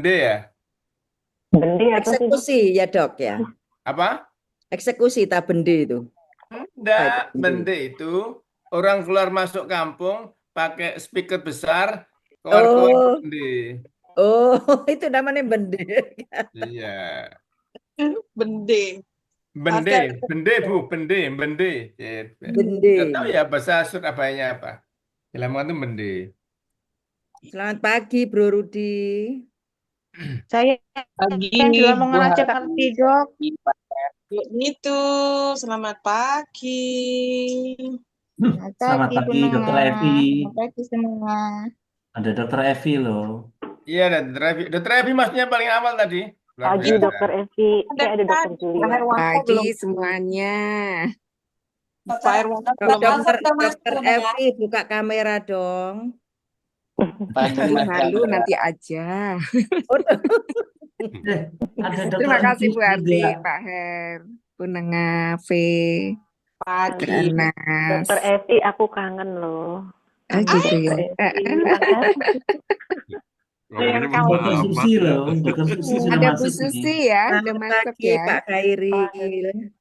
bende ya? Bendi apa sih, Dok? Eksekusi ya dok ya. Apa? Eksekusi tak bende itu. Apa Enggak, itu bende? bende itu orang keluar masuk kampung pakai speaker besar, keluar-keluar Oh, bende. oh itu namanya bende. Iya. Bende. Bende, Ada. bende. Nggak tahu Bende. ya bahasa Surabayanya apa. Di Lamongan itu bende. Selamat pagi Bro Rudi. Saya Pagi yang di nih, Bu Lamongan aja Hari. ngerti, Dok. Itu, selamat pagi. Selamat Selamat pagi, Bu pagi, Dokter Nana. Evi. Selamat pagi semua. Ada Dokter Evi loh. Iya, Dokter Evi. Dokter Evi maksudnya paling awal tadi. Luar Pagi, biasa. Dokter Evi. Ada Ada Dokter Pak Julia. Herwanto Pagi belum? semuanya. Pak Herwanto belum Dokter masuk ke Mas Dokter ya? Evi buka kamera dong. Pagi Mas Malu Chandra. nanti aja. Ada Dokter Terima kasih Bu Entis Ardi, juga. Pak Her, Bu Nengah, V, Pagi. Anas. Dokter Evi, aku kangen loh. Ah Sama gitu ya. Dokter Evi. Makasih. Ngomonginnya Yang Dokter lama. Susi loh. Dokter Susi sudah Ada Bu masuk nih. Susi ya, udah Selamat masuk pagi ya. Pak Khairi.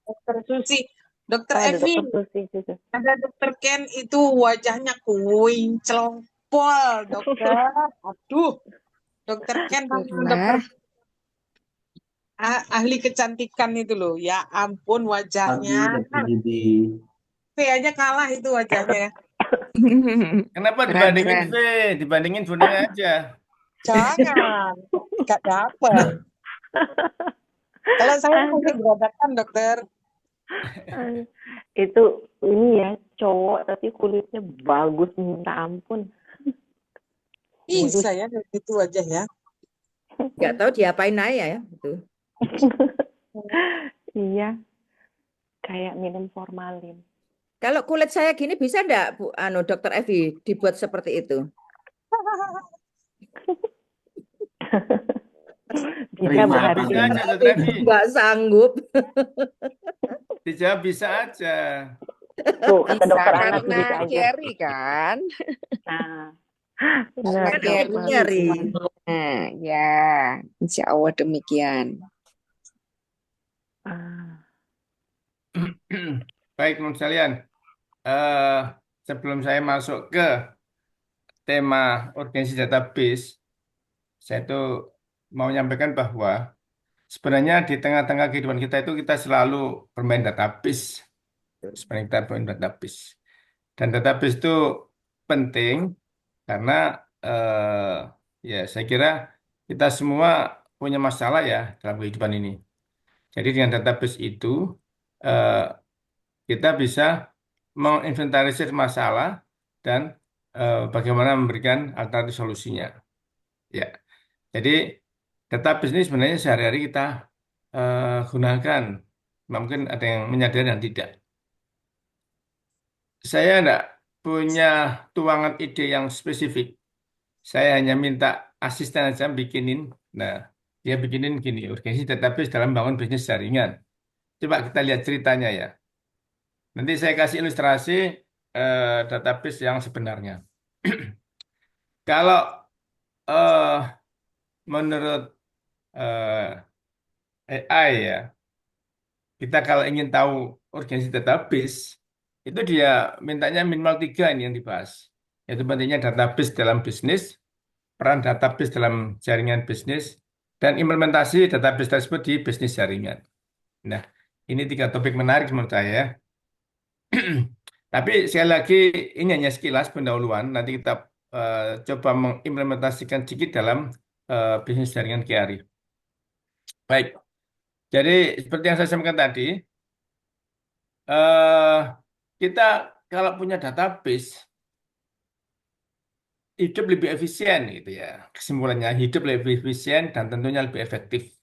Dokter Susi. Dokter Ada Evi, Dokter Susi juga. ada Dokter Ken itu wajahnya kuingcelongpol, dokter. Aduh, Dokter Ken sama Syukurlah. dokter ahli kecantikan itu loh. Ya ampun Pagi wajahnya. Dokter Didi. V aja kalah itu wajahnya. Kenapa Keren, dibandingin keren. V? Dibandingin Bunda aja. Jangan, gak dapet. Kalau saya masih Aduh, berobatkan dokter. itu ini ya cowok tapi kulitnya bagus minta ampun. Mulus. Bisa ya kayak gitu aja ya. Nggak tahu diapain aja ya itu. Iya, kayak minum formalin. Kalau kulit saya gini bisa enggak Bu Dokter Evi dibuat seperti itu? Bisa, Terima Bu Dijawab Hardi. bisa aja, Dokter Evi. Nggak sanggup. Dijawab bisa aja. Tuh, kata Bisa Dokter Anas karena bisa aja. Gary kan. Nah, Karena benar, Kan Dok. Gary. nyari. Nah, ya, insya Allah demikian. Ah, Baik, teman sekalian. Eh, Sebelum saya masuk ke tema organisasi database, saya tuh mau menyampaikan bahwa sebenarnya di tengah-tengah kehidupan kita itu kita selalu bermain database. Sebenarnya kita bermain database. Dan database itu penting karena ya saya kira kita semua punya masalah ya dalam kehidupan ini. Jadi dengan database itu eh, kita bisa menginventarisir masalah dan bagaimana memberikan alternatif solusinya. Ya, jadi database ini sebenarnya sehari-hari kita gunakan. Mungkin ada yang menyadari dan tidak. Saya tidak punya tuangan ide yang spesifik. Saya hanya minta asisten aja bikinin. Nah, dia bikinin gini, organisasi database dalam bangun bisnis jaringan. Coba kita lihat ceritanya ya. Nanti saya kasih ilustrasi database yang sebenarnya. Kalau eh, menurut AI ya, kita kalau ingin tahu organisasi database, itu dia mintanya minimal tiga ini yang dibahas. Yaitu pentingnya database dalam bisnis, peran database dalam jaringan bisnis, dan implementasi database tersebut di bisnis jaringan. Nah, ini tiga topik menarik menurut saya. Tapi sekali lagi ini hanya sekilas pendahuluan. Nanti kita coba mengimplementasikan sedikit dalam bisnis jaringan KRI. Baik, jadi seperti yang saya sampaikan tadi, eh, kita kalau punya database hidup lebih efisien gitu ya. Kesimpulannya hidup lebih efisien dan tentunya lebih efektif.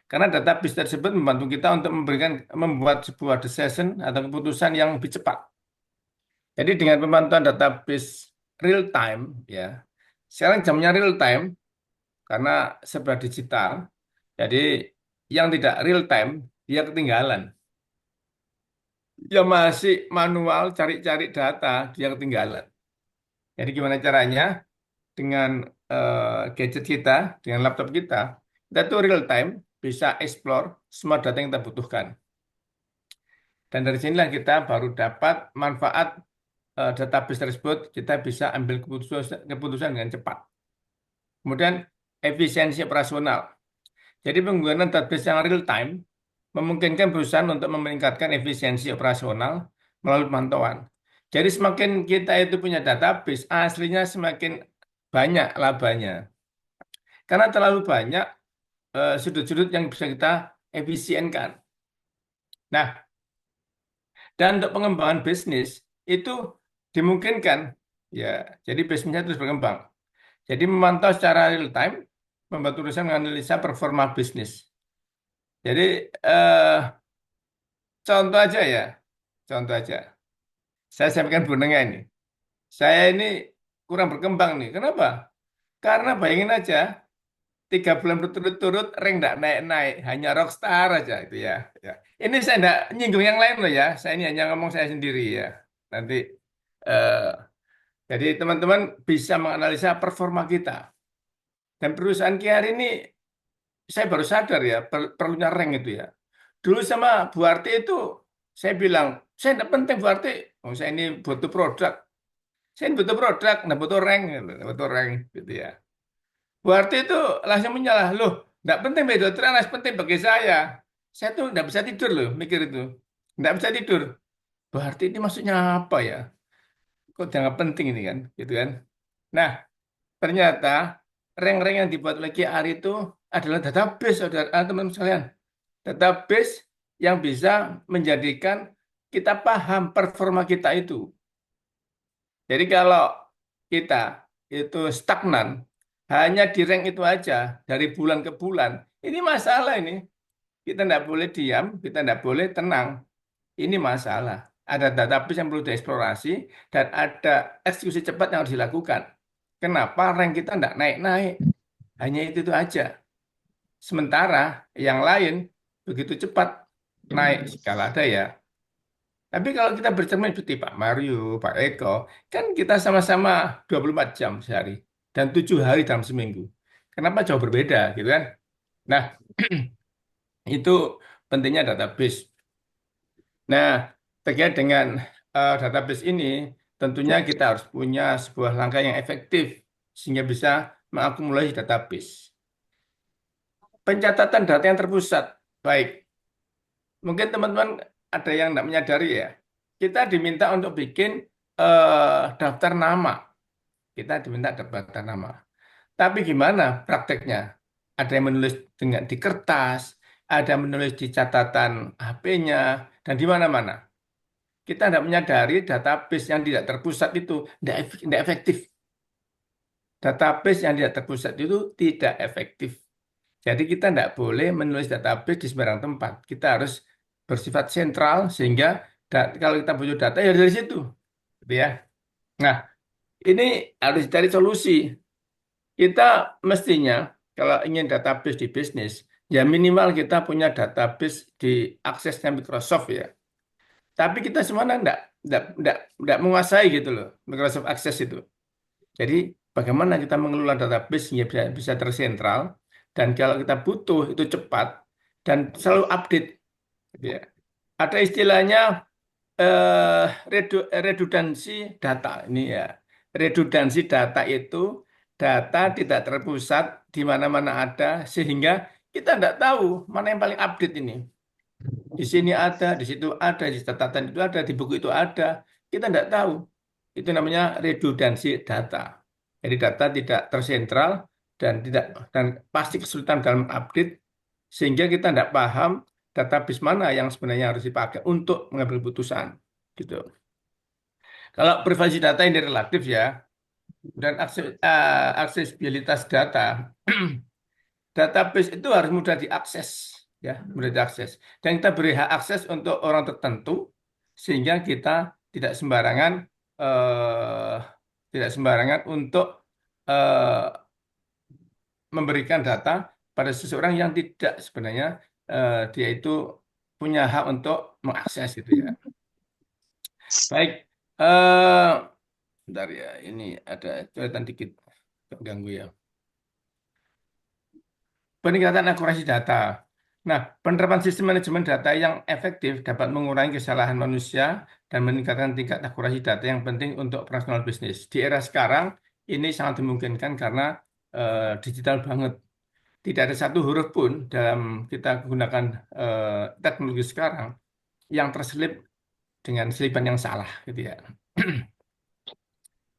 Karena database tersebut membantu kita untuk membuat sebuah decision atau keputusan yang lebih cepat. Jadi dengan pemantauan database real time ya. Sekarang jamnya real time karena serba digital. Jadi yang tidak real time dia ketinggalan. Yang masih manual cari-cari data dia ketinggalan. Jadi gimana caranya? Dengan gadget kita, dengan laptop kita tuh real time bisa explore semua data yang kita butuhkan. Dan dari sinilah kita baru dapat manfaat database tersebut, kita bisa ambil keputusan dengan cepat. Kemudian efisiensi operasional. Jadi penggunaan database yang real time memungkinkan perusahaan untuk meningkatkan efisiensi operasional melalui pemantauan. Jadi semakin kita itu punya database, aslinya semakin banyak labanya. Karena terlalu banyak sudut-sudut yang bisa kita efisienkan. Nah, dan untuk pengembangan bisnis itu dimungkinkan, ya. Jadi bisnisnya terus berkembang. Jadi memantau secara real time, membantu perusahaan menganalisa performa bisnis. Jadi contoh aja ya, contoh aja. Saya sampaikan Bonenga ini. Saya ini kurang berkembang nih. Kenapa? Karena bayangin aja, 3 bulan berturut-turut rank nggak naik-naik, hanya rockstar aja itu ya. Ya. Ini saya nggak nyinggung yang lain loh ya. Saya ini hanya ngomong saya sendiri ya. Nanti, eh, jadi teman-teman bisa menganalisa performa kita. Dan perusahaan Kiar ini, saya baru sadar ya, perlunya rank itu ya. Dulu sama Bu Arti itu, saya bilang, saya tidak penting Bu Arti, oh, saya ini butuh produk. Saya ini butuh produk, nggak butuh rank, gitu, nggak butuh rank, gitu ya. Bu Arti itu langsung menyalah, loh, nggak penting bagi dokter, penting bagi saya. Saya tuh nggak bisa tidur loh, mikir itu. Nggak bisa tidur. Bu Arti ini maksudnya apa ya? Kok dianggap penting ini kan, gitu kan? Nah, ternyata rank-rank yang dibuat oleh KR itu adalah database, saudara, teman-teman sekalian. Database yang bisa menjadikan kita paham performa kita itu. Jadi kalau kita itu stagnan, hanya di rank itu aja, dari bulan ke bulan, ini masalah ini. Kita tidak boleh diam, kita tidak boleh tenang. Ini masalah. Ada database yang perlu dieksplorasi, dan ada eksekusi cepat yang harus dilakukan. Kenapa rank kita tidak naik-naik? Hanya itu aja. Sementara yang lain begitu cepat naik skala ada ya. Tapi kalau kita bercermin seperti Pak Mario, Pak Eko, kan kita sama-sama 24 jam sehari dan 7 hari dalam seminggu. Kenapa jauh berbeda gitu kan? Nah, itu pentingnya database. Nah, terkait dengan database ini, tentunya kita harus punya sebuah langkah yang efektif sehingga bisa mengakumulasi database. Pencatatan data yang terpusat. Baik, mungkin teman-teman ada yang tidak menyadari ya. Kita diminta untuk bikin daftar nama. Kita diminta daftar nama. Tapi gimana prakteknya? Ada yang menulis dengan di kertas, ada yang menulis di catatan HP-nya, dan di mana-mana. Kita tidak menyadari database yang tidak terpusat itu tidak efektif. Database yang tidak terpusat itu tidak efektif. Jadi kita tidak boleh menulis database di sembarang tempat. Kita harus bersifat sentral sehingga kalau kita butuh data ya dari situ, gitu ya. Nah, ini harus cari solusi. Kita mestinya kalau ingin database di bisnis, ya minimal kita punya database di aksesnya Microsoft ya. Tapi kita semua enggak menguasai gitu loh, Microsoft Access itu. Jadi bagaimana kita mengelola database hingga bisa tersentral, dan kalau kita butuh itu cepat dan selalu update, gitu ya. Ada istilahnya redundansi data ini ya. Redundansi data itu data tidak terpusat di mana-mana ada sehingga kita tidak tahu mana yang paling update ini. Di sini ada, di situ ada, di catatan itu ada, di buku itu ada. Kita tidak tahu. Itu namanya redundansi data. Jadi data tidak tersentral dan pasti kesulitan dalam update sehingga kita tidak paham database mana yang sebenarnya harus dipakai untuk mengambil putusan. Gitu. Kalau privasi data ini relatif ya, dan aksesibilitas data, database itu harus mudah diakses, ya, mudah diakses. Dan kita beri hak akses untuk orang tertentu sehingga kita tidak sembarangan eh, untuk eh, memberikan data pada seseorang yang tidak sebenarnya dia itu punya hak untuk mengakses itu ya. Baik, bentar ya, ini ada coretan dikit, ganggu ya. peningkatan akurasi data. Nah, penerapan sistem manajemen data yang efektif dapat mengurangi kesalahan manusia dan meningkatkan tingkat akurasi data yang penting untuk operasional bisnis. Di era sekarang, ini sangat dimungkinkan karena digital banget. Tidak ada satu huruf pun dalam kita gunakan teknologi sekarang yang terselip dengan selipan yang salah, gitu ya.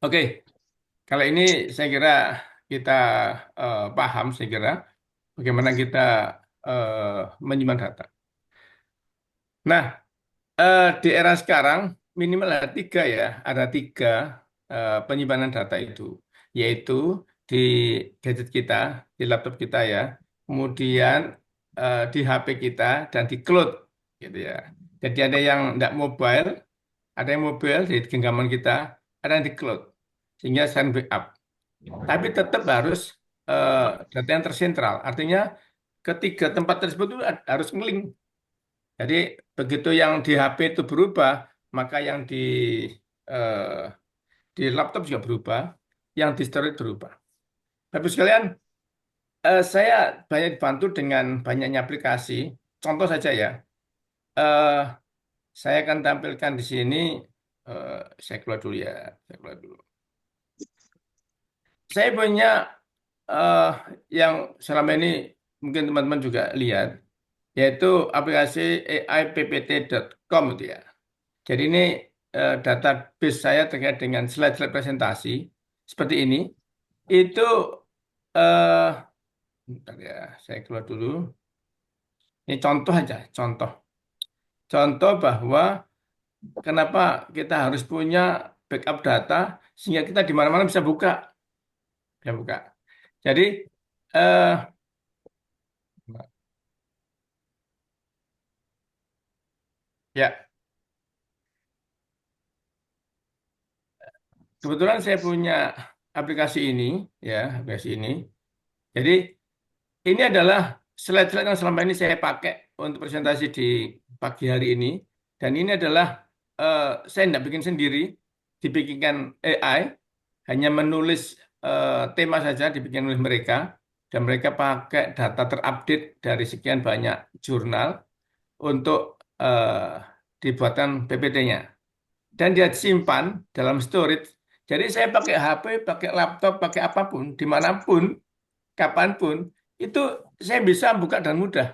Oke, kalau ini saya kira kita paham, saya kira bagaimana kita menyimpan data. Nah, di era sekarang minimal ada tiga penyimpanan data itu, yaitu di gadget kita, di laptop kita ya, kemudian di HP kita dan di cloud, gitu ya. Jadi ada yang tidak mobile, ada yang mobile di genggaman kita, ada yang di cloud, sehingga send backup. Tapi tetap harus eh, data yang tersentral, artinya ketiga tempat tersebut itu harus ngelink. Jadi begitu yang di HP itu berubah, maka yang eh, di laptop juga berubah, yang di storage berubah. Tapi sekalian, saya banyak dibantu dengan banyaknya aplikasi. Contoh saja ya, eh, saya akan tampilkan di sini. eh, saya keluar dulu ya, saya keluar dulu. Saya punya eh, yang selama ini mungkin teman-teman juga lihat, yaitu aplikasi AIPPT.com itu ya. Jadi ini database saya terkait dengan slide-slide presentasi seperti ini. Itu eh bentar ya, saya keluar dulu. Ini contoh aja, contoh. Contoh bahwa kenapa kita harus punya backup data sehingga kita di mana-mana bisa buka. Jadi eh ya, kebetulan saya punya aplikasi ini ya, aplikasi ini. Jadi ini adalah slide-slide yang selama ini saya pakai untuk presentasi di pagi hari ini. Dan ini adalah saya tidak bikin sendiri, dibikinkan AI, hanya menulis tema saja dibikin oleh mereka. Dan mereka pakai data terupdate dari sekian banyak jurnal untuk dibuatkan PPT-nya. Dan dia simpan dalam storage. Jadi saya pakai HP, pakai laptop, pakai apapun, dimanapun, kapanpun, itu saya bisa buka dengan mudah.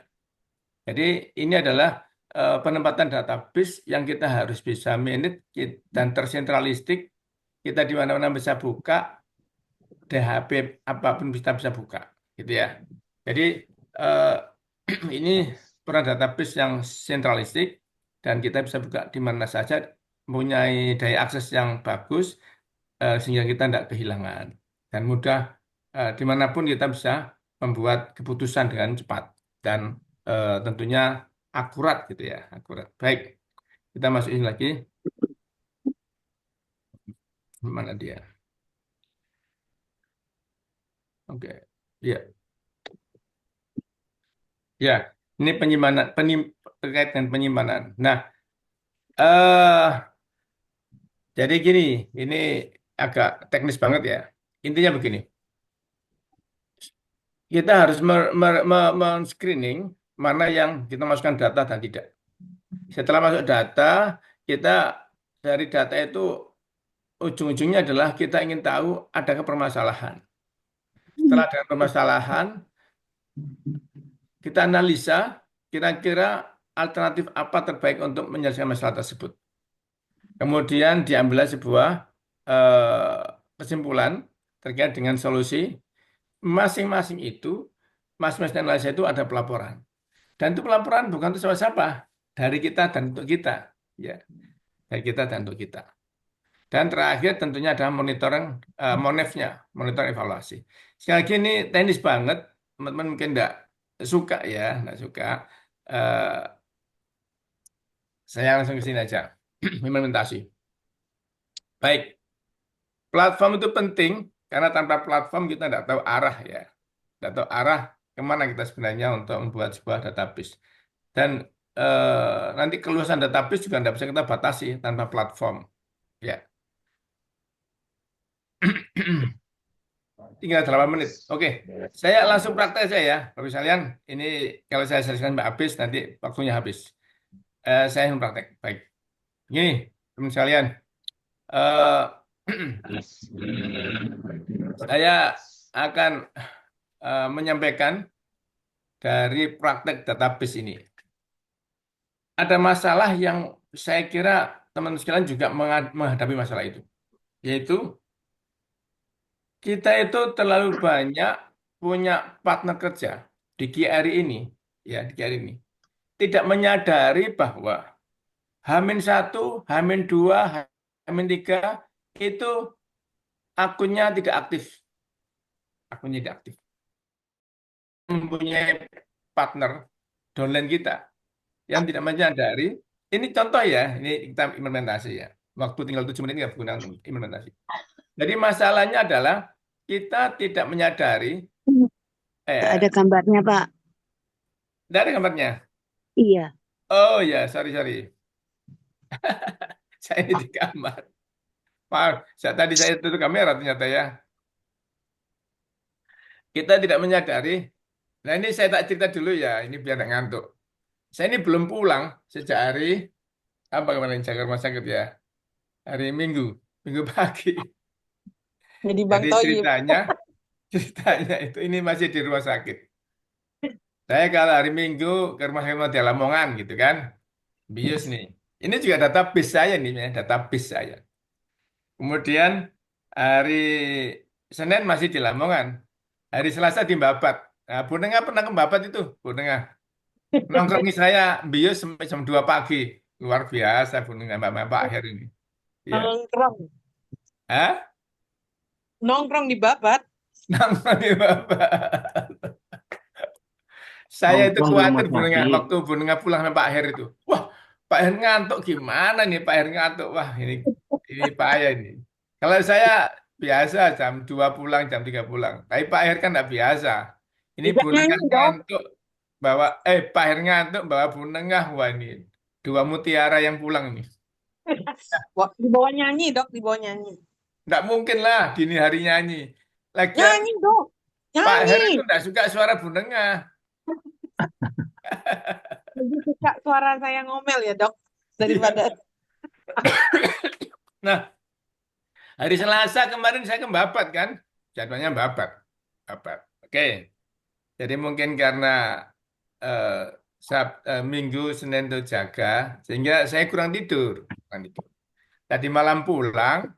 Jadi ini adalah penempatan database yang kita harus bisa manage dan tersentralistik. Kita di mana-mana bisa buka, di HP apapun kita bisa buka, gitu ya. Jadi eh, ini peran database yang sentralistik dan kita bisa buka di mana saja, mempunyai daya akses yang bagus sehingga kita tidak kehilangan dan mudah dimanapun kita bisa membuat keputusan dengan cepat dan tentunya akurat gitu ya, akurat. Baik, kita masukin lagi. Mana dia? Oke, ya, ya. Ini penyimpanan, terkait dengan penyimpanan. Nah, eh jadi gini, ini agak teknis banget ya. Intinya begini, kita harus men-screening mana yang kita masukkan data dan tidak. Setelah masuk data, kita dari data itu ujung-ujungnya adalah kita ingin tahu adakah permasalahan. Setelah ada permasalahan, kita analisa kira-kira alternatif apa terbaik untuk menyelesaikan masalah tersebut. Kemudian diambil sebuah kesimpulan terkait dengan solusi. Masing-masing itu, masing-masing analisa itu ada pelaporan. Dan itu pelaporan bukan untuk siapa-siapa, dari kita dan untuk kita. Ya, dari kita dan untuk kita. Dan terakhir tentunya ada monitoring, monefnya, monitor evaluasi. Sekali lagi ini teknis banget, teman-teman mungkin enggak suka ya, enggak suka. Eh, saya langsung ke sini aja, implementasi. Baik, platform itu penting, karena tanpa platform kita enggak tahu arah ya. Enggak tahu arah kemana kita sebenarnya untuk membuat sebuah database. Dan nanti keluasan database juga tidak bisa kita batasi tanpa platform. Ya. Tinggal 8 menit. Oke, saya langsung praktek saja ya. Bapak sekalian, ini kalau saya selesaikan Mbak habis, nanti waktunya habis. Saya langsung praktek. Baik. Gini, teman sekalian. eh saya akan menyampaikan dari praktek database ini. Ada masalah yang saya kira teman-teman sekalian juga menghadapi masalah itu. Yaitu kita itu terlalu banyak punya partner kerja di KRI ini, ya di KRI ini. Tidak menyadari bahwa H-1, H-2, H-3 itu akunnya tidak aktif. Akunnya tidak aktif. Mempunyai partner downline kita yang tidak menyadari. Ini contoh ya, ini kita implementasi ya. Waktu tinggal 7 menit nggak guna untuk implementasi. Jadi masalahnya adalah kita tidak menyadari, Nggak ada gambarnya, Pak. dari gambarnya. Iya. Oh ya, sorry. Saya ini di kamar. Maaf, tadi saya tutup kamera ternyata ya. Kita tidak menyadari. Nah ini saya tak cerita dulu ya, ini biar nggak ngantuk. Saya ini belum pulang sejak hari apa kemarin jaga rumah sakit ya, hari Minggu pagi. Jadi Bang Jadi Toyib. ceritanya itu ini masih di rumah sakit. Saya kalau hari Minggu ke rumah sakit di Lamongan gitu kan, bius nih. Ini juga database saya nih, ya, database saya. Kemudian hari Senin masih di Lamongan, hari Selasa di Babat. Nah, Bu Nengah pernah ke Babat itu, Bu Nengah. Nongkrongi saya bius sampai jam 2 pagi. Luar biasa Bu Nengah, Mbak Akhir ini. Ya. Nongkrong. Hah? Nongkrong di Babat. Nongkrongi Babat. Saya itu Nongkrong di rumah khawatir Bu Nengah, sakit. waktu Bu Nengah pulang sama Pak Akhir itu. Wah, Pak Akhir ngantuk gimana nih Pak Akhir ngantuk. Wah, ini payah ini. Kalau saya biasa jam 2 pulang, jam 3 pulang. Tapi Pak Akhir kan nggak biasa. Ini Tidak Bu Nengah nyanyi dong. ngantuk Pak Akhir ngantuk bawa Bu Nengah. Wah, ini dua mutiara yang pulang ini. Wah, dibawa nyanyi dok, dibawa nyanyi. Nggak mungkin lah dini hari nyanyi. Lagian Nyanyi dok, Pak Akhir nyanyi. itu nggak suka suara Bu Nengah. Lebih suka suara saya ngomel ya dok, daripada Nah, hari Selasa kemarin saya ke Babat kan, jadwalnya Babat. Oke. Jadi mungkin karena eh, Minggu, Senin itu jaga, sehingga saya kurang tidur. Tadi malam pulang,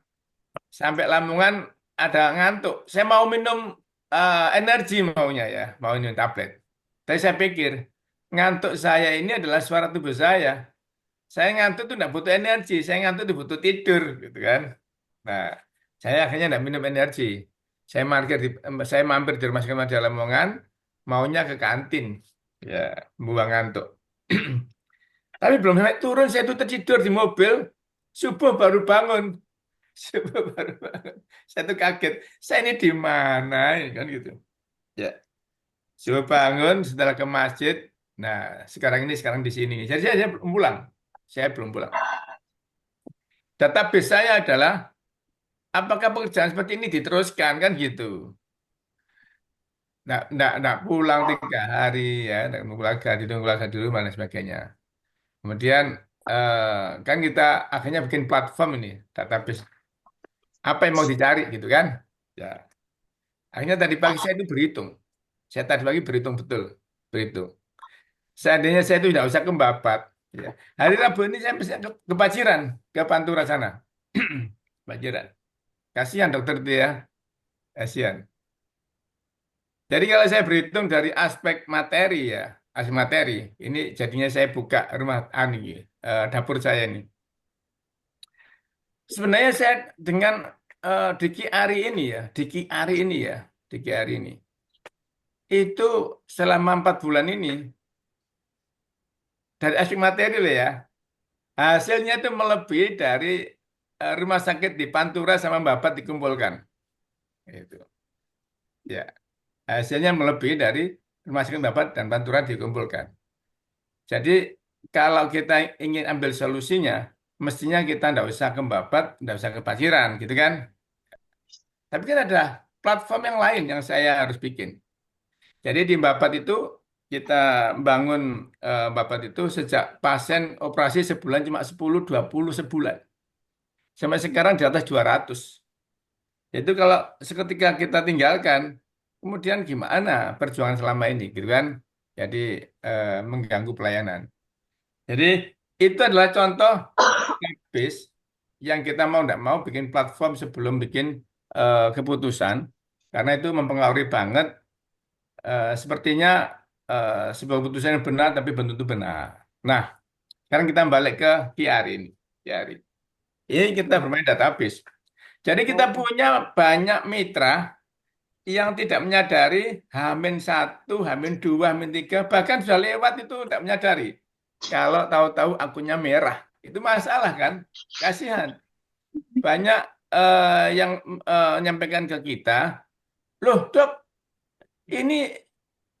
sampai Lamongan ada ngantuk. Saya mau minum energi maunya ya, mau minum tablet. Tapi saya pikir, ngantuk saya ini adalah suara tubuh saya. Saya ngantuk tuh nggak butuh energi, saya ngantuk tuh butuh tidur, gitu kan. Nah, saya akhirnya nggak minum energi. Saya mampir di rumah sakit Madya Lamongan, maunya ke kantin, ya, buang ngantuk. Tapi belum sampai turun, saya tuh tertidur di mobil, subuh baru bangun, subuh baru bangun. Saya tuh kaget, saya ini di mana, ini kan gitu. Ya, subuh bangun setelah ke masjid. Nah, sekarang di sini. Jadi saya belum pulang, saya belum pulang. Database saya adalah apakah pekerjaan seperti ini diteruskan kan gitu. Nggak pulang 3 hari ya, nggak pulang ditunggu lagi dulu mana sebagainya. Kemudian kan kita akhirnya bikin platform ini database. Apa yang mau dicari gitu kan? Ya, akhirnya tadi pagi saya itu berhitung. Saya tadi pagi berhitung betul, berhitung. Seandainya saya itu tidak usah ke Babat, ya. Hari Rabu ini saya mesti ke Paciran, ke Pantura sana. Paciran. Kasihan dokter itu ya, kasihan. Jadi kalau saya berhitung dari aspek materi ya, aspek materi, ini jadinya saya buka rumah dapur saya ini. Sebenarnya saya dengan Diki Ari ini ya, Diki Ari ini, itu selama 4 bulan ini dari aspek materi loh ya, hasilnya itu melebihi dari rumah sakit di Pantura sama Babat dikumpulkan. Itu. Ya, hasilnya melebihi dari rumah sakit Babat dan Pantura dikumpulkan. Jadi kalau kita ingin ambil solusinya, mestinya kita tidak usah ke Babat, tidak usah ke Paciran, gitu kan? Tapi kan ada platform yang lain yang saya harus bikin. Jadi di Bapat itu kita bangun Bapat itu sejak pasien operasi sebulan cuma 10-20 sebulan. Sampai sekarang di atas 200. Itu kalau seketika kita tinggalkan, kemudian gimana perjuangan selama ini gitu kan? Jadi mengganggu pelayanan. Jadi itu adalah contoh habis yang kita mau tidak mau bikin platform sebelum bikin keputusan, karena itu mempengaruhi banget. Sepertinya sebuah keputusan yang benar tapi belum tentu benar. Nah, sekarang kita balik ke PR ini. PR ini kita bermain database. Jadi kita punya banyak mitra yang tidak menyadari H-1, H-2, H-3, bahkan sudah lewat itu tidak menyadari. Kalau tahu-tahu akunnya merah, itu masalah kan? Kasihan. Banyak yang menyampaikan ke kita, loh dok, ini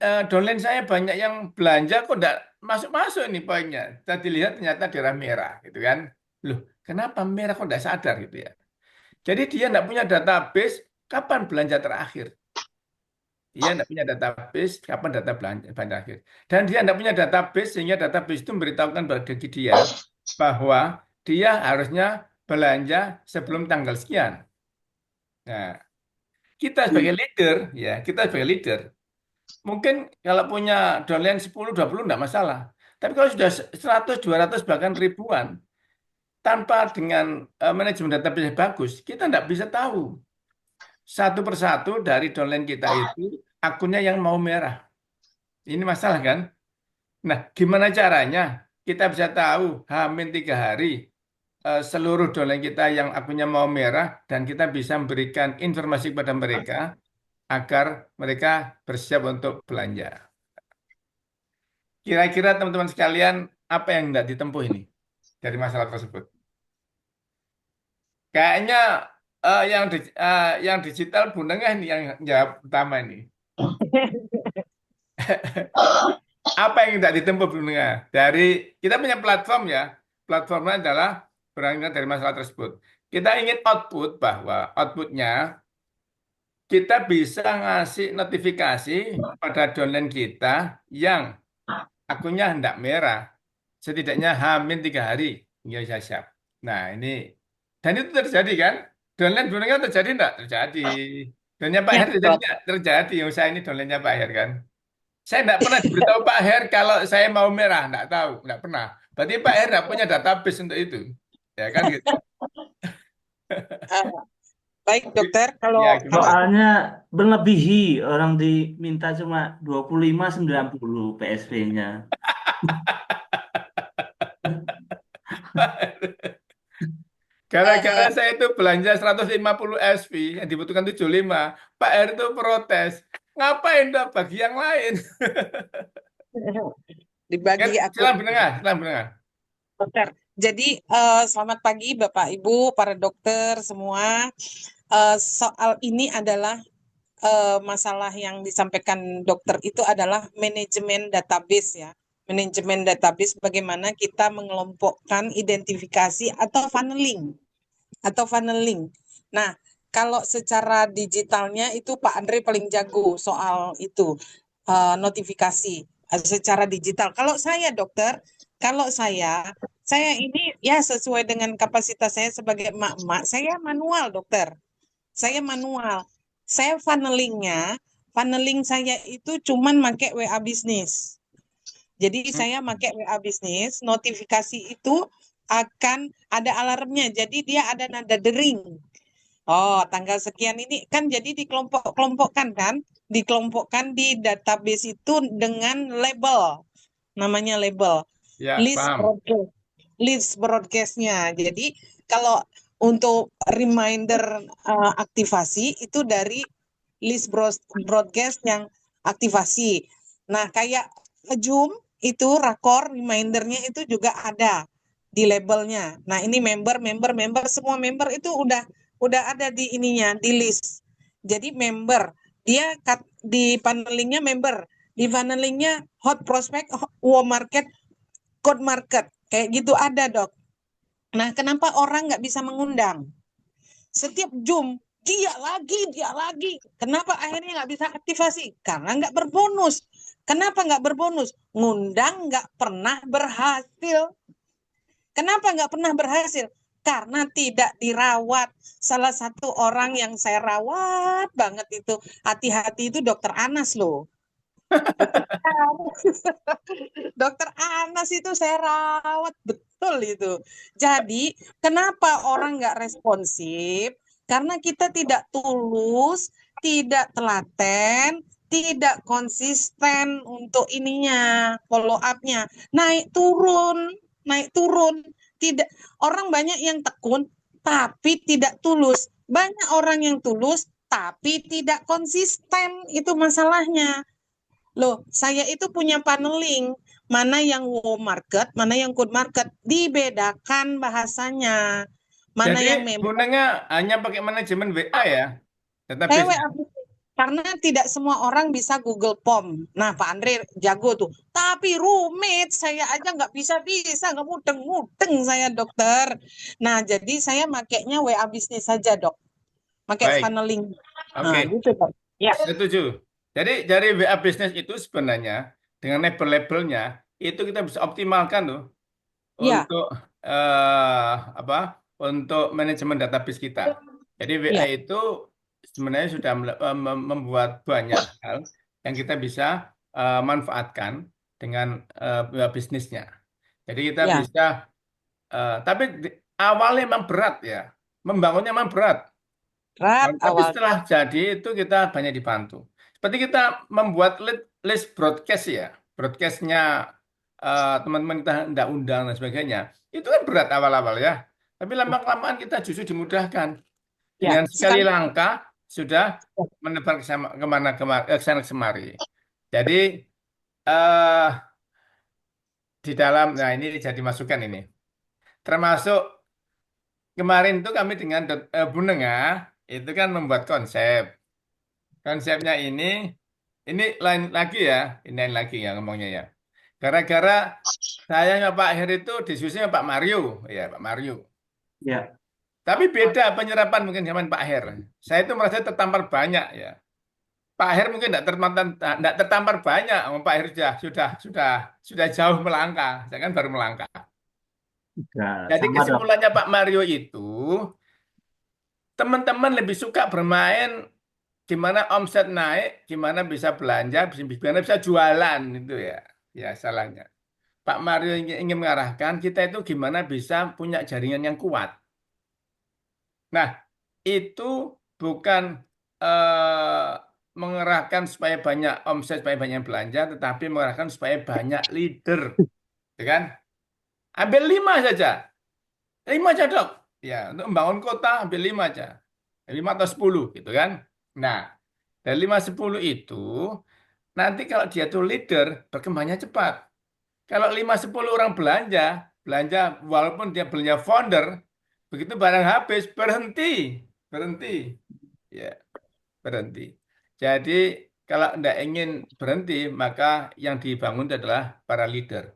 downline saya banyak yang belanja kok tidak masuk-masuk ini poinnya. Tadi lihat ternyata daerah merah, gitu kan? Loh, kenapa merah kok tidak sadar gitu ya? Jadi dia tidak punya database kapan belanja terakhir. Dia tidak punya database kapan data belanja terakhir. Dan dia tidak punya database sehingga database itu memberitahukan bagi dia bahwa dia harusnya belanja sebelum tanggal sekian. Nah, kita sebagai leader, ya kita sebagai leader, mungkin kalau punya downline 10-20 tidak masalah. Tapi kalau sudah 100, 200, bahkan ribuan, tanpa dengan manajemen database yang bagus, kita tidak bisa tahu satu persatu dari downline kita itu akunnya yang mau merah. Ini masalah kan? Nah, gimana caranya kita bisa tahu H-3 hari seluruh downline kita yang akunnya mau merah dan kita bisa memberikan informasi kepada mereka agar mereka bersiap untuk belanja. Kira-kira teman-teman sekalian, apa yang tidak ditempuh ini dari masalah tersebut? Kayaknya yang digital Bu Nengah ini yang jawab utama ini. Apa yang tidak ditempuh Bu Nengah? Dari kita punya platform ya, platformnya adalah berangkat dari masalah tersebut. Kita ingin output bahwa outputnya kita bisa ngasih notifikasi pada downline kita yang akunnya hendak merah, setidaknya H-3 hari hingga bisa siap. Nah ini, dan itu terjadi kan? Downline downline terjadi enggak? Terjadi. Downline Pak Ya, Her terjadi enggak? Terjadi. Yang saya ini downline-nya Pak Her kan. Saya enggak pernah diberitahu Pak Her kalau saya mau merah, enggak tahu, enggak pernah. Berarti Pak Her enggak punya database untuk itu. Ya kan gitu. Baik dokter, kalau Ya, gimana? Soalnya berlebihi orang diminta cuma 25-90 PSP-nya. Gara-gara saya itu belanja 150 SV yang dibutuhkan 75, Pak R itu protes. Ngapain dok bagi yang lain? dibagi aku Silakan mendengar, silakan mendengar. dokter. Jadi selamat pagi Bapak Ibu, para dokter semua. Soal ini adalah masalah yang disampaikan dokter itu adalah manajemen database ya. Manajemen database bagaimana kita mengelompokkan identifikasi atau funneling. Nah, kalau secara digitalnya itu Pak Andre paling jago soal itu notifikasi secara digital. Kalau saya dokter, kalau saya ini ya sesuai dengan kapasitas saya sebagai emak-emak, saya manual dokter. Saya manual. Saya funneling saya itu cuman pakai WA bisnis. Jadi saya pakai WA bisnis, notifikasi itu akan ada alarmnya. Jadi dia ada nada dering. Oh, tanggal sekian ini kan jadi dikelompokkan kan? Dikelompokkan di database itu dengan label. Namanya label. Ya, paham. List broadcast-nya. Jadi kalau untuk reminder aktivasi itu dari list broadcast yang aktivasi. Nah, kayak Zoom itu rakor remindernya itu juga ada di labelnya. Nah, ini member semua member itu udah ada di ininya di list. Jadi member dia di panelingnya member, di panelingnya hot prospect, warm market, cold market kayak gitu ada dok. Nah, kenapa orang nggak bisa mengundang? Setiap Zoom dia lagi. Kenapa akhirnya nggak bisa aktivasi? Karena nggak berbonus. Kenapa nggak berbonus? Ngundang nggak pernah berhasil. Kenapa nggak pernah berhasil? Karena tidak dirawat. Salah satu orang yang saya rawat banget itu, hati-hati itu Dokter Anas loh. Dokter Anas itu saya rawat betul itu. Jadi, kenapa orang nggak responsif? Karena kita tidak tulus, tidak telaten, tidak konsisten untuk ininya, follow up-nya. Naik turun, naik turun. Tidak, orang banyak yang tekun tapi tidak tulus. Banyak orang yang tulus tapi tidak konsisten. Itu masalahnya. Loh, saya itu punya paneling, mana yang wow market, mana yang good market, dibedakan bahasanya. Mana Jadi yang memang gunanya hanya pakai manajemen WA ya, database. WA, karena tidak semua orang bisa Google Form. Nah, Pak Andre jago tuh. Tapi rumit, saya aja nggak bisa, nggak mudeng-mudeng saya dokter. Nah, jadi saya makainya WA bisnis saja dok, pakai Baik, funneling. oke, Nah, gitu dok. Ya, setuju. Jadi dari WA business itu sebenarnya dengan label-labelnya itu kita bisa optimalkan loh ya, untuk apa? Untuk manajemen database kita. Jadi WA ya, itu sebenarnya sudah membuat banyak hal yang kita bisa manfaatkan dengan WA bisnisnya. Jadi kita ya. bisa, tapi awalnya memang berat ya, membangunnya memang berat. Berat Tapi awal. setelah jadi itu kita banyak dibantu. Seperti kita membuat list broadcast ya, broadcastnya teman-teman kita hendak undang dan sebagainya. Itu kan berat awal-awal ya. Tapi lama-kelamaan kita justru dimudahkan. Ya, Dengan sekali sekali. langkah sudah menebar ke sana kemari. Jadi eh di dalam, nah ini jadi masukan ini. Termasuk kemarin itu kami dengan Bu Nenga itu kan membuat konsep. Konsepnya ini lain lagi ya, ini lain lagi ya ngomongnya ya. Gara-gara saya sama Pak Her itu diskusi sama Pak Mario, ya Pak Mario. Ya, Tapi beda penyerapan mungkin zaman Pak Her. Saya itu merasa tertampar banyak ya. Pak Her mungkin tidak tertampar banyak. Pak Her sudah jauh melangkah. Saya kan baru melangkah. ya, Jadi sama dok. kesimpulannya Pak Mario itu teman-teman lebih suka bermain gimana omset naik, gimana bisa belanja, gimana bisa jualan itu ya. Ya salahnya. Pak Mario ingin mengarahkan kita itu gimana bisa punya jaringan yang kuat. Nah, itu bukan eh, mengerahkan supaya banyak omset, supaya banyak belanja, tetapi mengerahkan supaya banyak leader, ya kan? Ambil 5 saja, 5 aja dok. Ya, untuk membangun kota ambil 5 aja, 5 atau 10 gitu kan? Nah, dari 5 10 itu nanti kalau dia tuh leader berkembangnya cepat. Kalau 5 10 orang belanja, belanja walaupun dia belanja founder, begitu barang habis berhenti, berhenti. Ya, berhenti. Jadi kalau tidak ingin berhenti, maka yang dibangun adalah para leader.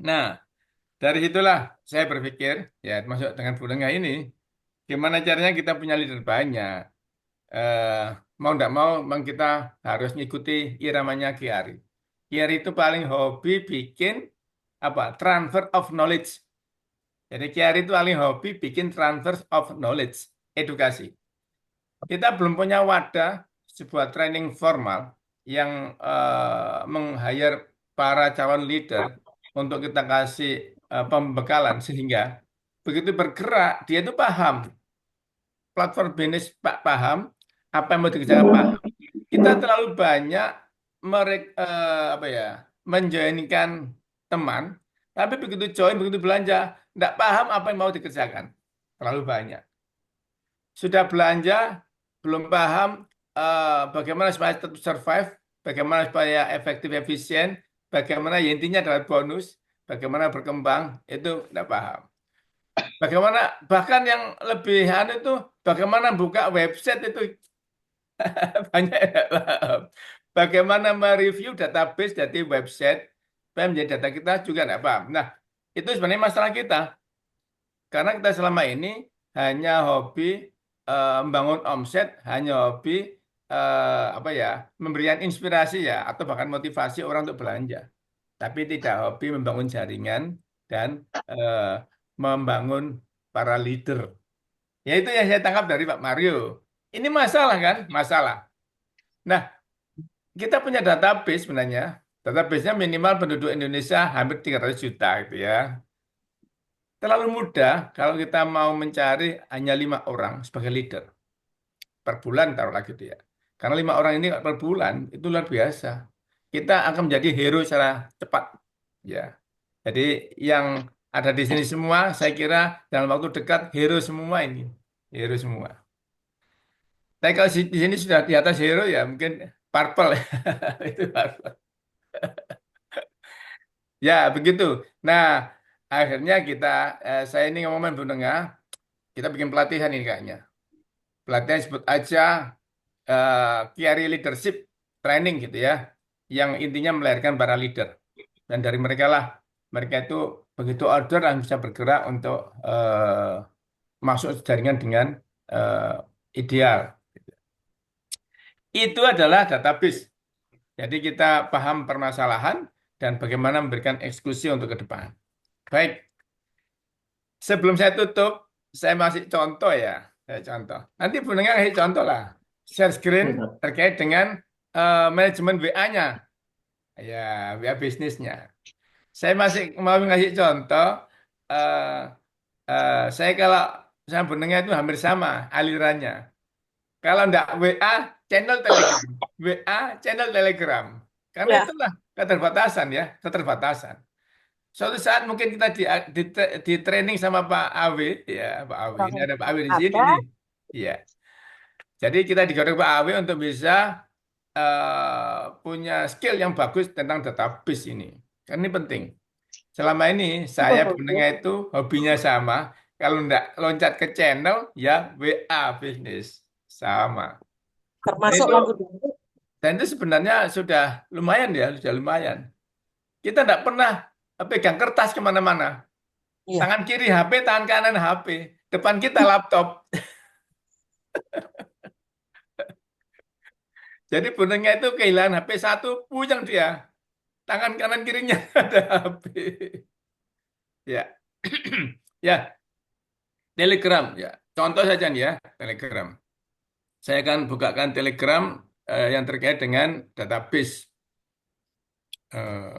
Nah, dari situlah saya berpikir, ya masuk dengan Bulengah ini, gimana caranya kita punya leader banyak. Eh, mau tidak mau, memang kita harus ngikuti iramanya Kiari. Kiari itu paling hobi bikin apa? Transfer of knowledge. Jadi Kiari itu paling hobi bikin transfer of knowledge, edukasi. Kita belum punya wadah sebuah training formal yang meng-hire para calon leader untuk kita kasih pembekalan sehingga begitu bergerak dia itu paham platform bisnis Pak paham apa yang mau dikerjakan Pak. Kita terlalu banyak apa ya menjoinkan teman, tapi begitu join begitu belanja tidak paham apa yang mau dikerjakan terlalu banyak. Sudah belanja, belum paham bagaimana supaya tetap survive, bagaimana supaya efektif, efisien, bagaimana ya intinya adalah bonus, bagaimana berkembang, itu tidak paham. Bagaimana, bahkan yang lebih anu itu, bagaimana buka website itu banyak yang tidak paham. Bagaimana mereview database dari website, supaya menjadi data kita juga tidak paham. Nah, itu sebenarnya masalah kita. Karena kita selama ini hanya hobi membangun omset, hanya hobi apa ya, memberikan inspirasi ya, atau bahkan motivasi orang untuk belanja. Tapi tidak hobi membangun jaringan dan eh, membangun para leader. Ya itu yang saya tangkap dari Pak Mario. Ini masalah kan? Masalah. Nah, kita punya database sebenarnya. Database-nya minimal penduduk Indonesia hampir 300 juta gitu ya. Terlalu mudah kalau kita mau mencari hanya 5 orang sebagai leader per bulan taruhlah gitu ya. Karena 5 orang ini per bulan itu luar biasa. Kita akan menjadi hero secara cepat ya. Jadi yang ada di sini semua saya kira dalam waktu dekat hero semua ini. Hero semua. Tapi kalau di sini sudah di atas hero ya mungkin purple ya. Itu purple. Ya, begitu. Nah, akhirnya saya ini ngomongin Bu Nengah, kita bikin pelatihan ini kayaknya. Pelatihan sebut aja Career Leadership Training gitu ya, yang intinya melahirkan para leader. Dan dari mereka itu begitu order dan bisa bergerak untuk masuk jaringan dengan ideal. Itu adalah database. Jadi kita paham permasalahan dan bagaimana memberikan eksekusi untuk ke depan. Baik, sebelum saya tutup, saya masih contoh ya. Saya contoh. Nanti Bu Nenga kasih contoh lah. Share screen Iya, Dok. terkait dengan manajemen WA-nya. Ya, WA bisnisnya. Saya masih mau ngasih contoh. eh, saya kalau sama Bu Nenga itu hampir sama alirannya. Kalau enggak WA, channel Telegram. WA, channel Telegram. Karena Ya, itulah keterbatasan ya, keterbatasan. Suatu saat mungkin kita di training sama Pak Awi, ya Pak Awi. Ini ada Pak Awi di sini ada. nih. Iya. Jadi kita digodok Pak Awi untuk bisa punya skill yang bagus tentang database ini. Kan ini penting. Selama ini saya pendengar itu hobinya sama. Kalau enggak loncat ke channel, ya WA bisnis sama. Dan Termasuk itu, lampu dulu. dan itu sebenarnya sudah lumayan ya, sudah lumayan. Kita enggak pernah pegang kertas kemana-mana. Iya. Tangan kiri HP, tangan kanan HP. Depan kita laptop. Jadi boneknya itu kehilangan HP satu, puyeng dia. Tangan kanan kirinya ada HP. Ya. Ya, Telegram ya. Contoh saja nih ya, Telegram. Saya akan bukakan Telegram yang terkait dengan database. Eh,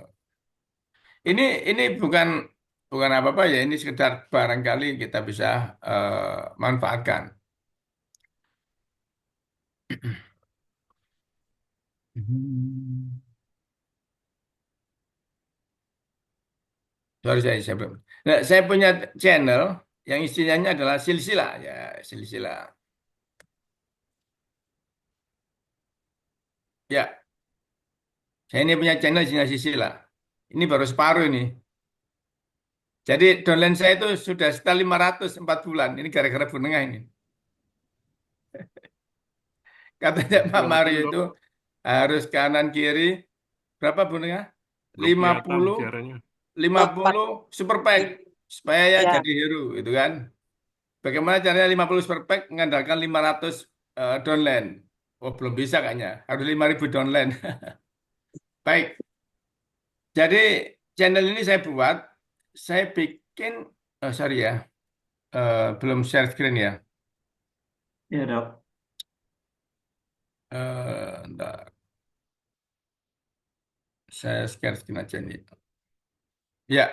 ini bukan bukan apa-apa ya, ini sekedar barangkali kita bisa manfaatkan. Sorry saya belum. Nah, saya punya channel yang istilahnya adalah silsilah ya, silsilah. Ya, saya ini punya channel isinya silsilah. Ini baru separuh ini. Jadi downline saya itu sudah sekitar 504 bulan. Ini gara-gara Bu Nengah ini. Katanya Pak Kelihatan, Mario Dok. itu harus kanan kiri berapa Bu Nengah? Belum kelihatan 50 caranya. 50 super pack supaya ya Ya. jadi hero itu kan. Bagaimana caranya 50 super pack mengandalkan 500 downline? Oh, belum bisa kayaknya. Harus 5.000 downline. Baik. Jadi channel ini saya bikin sorry ya. Belum share screen ya. Iya, Dok. Ntar. Saya share screen aja nih. Ya,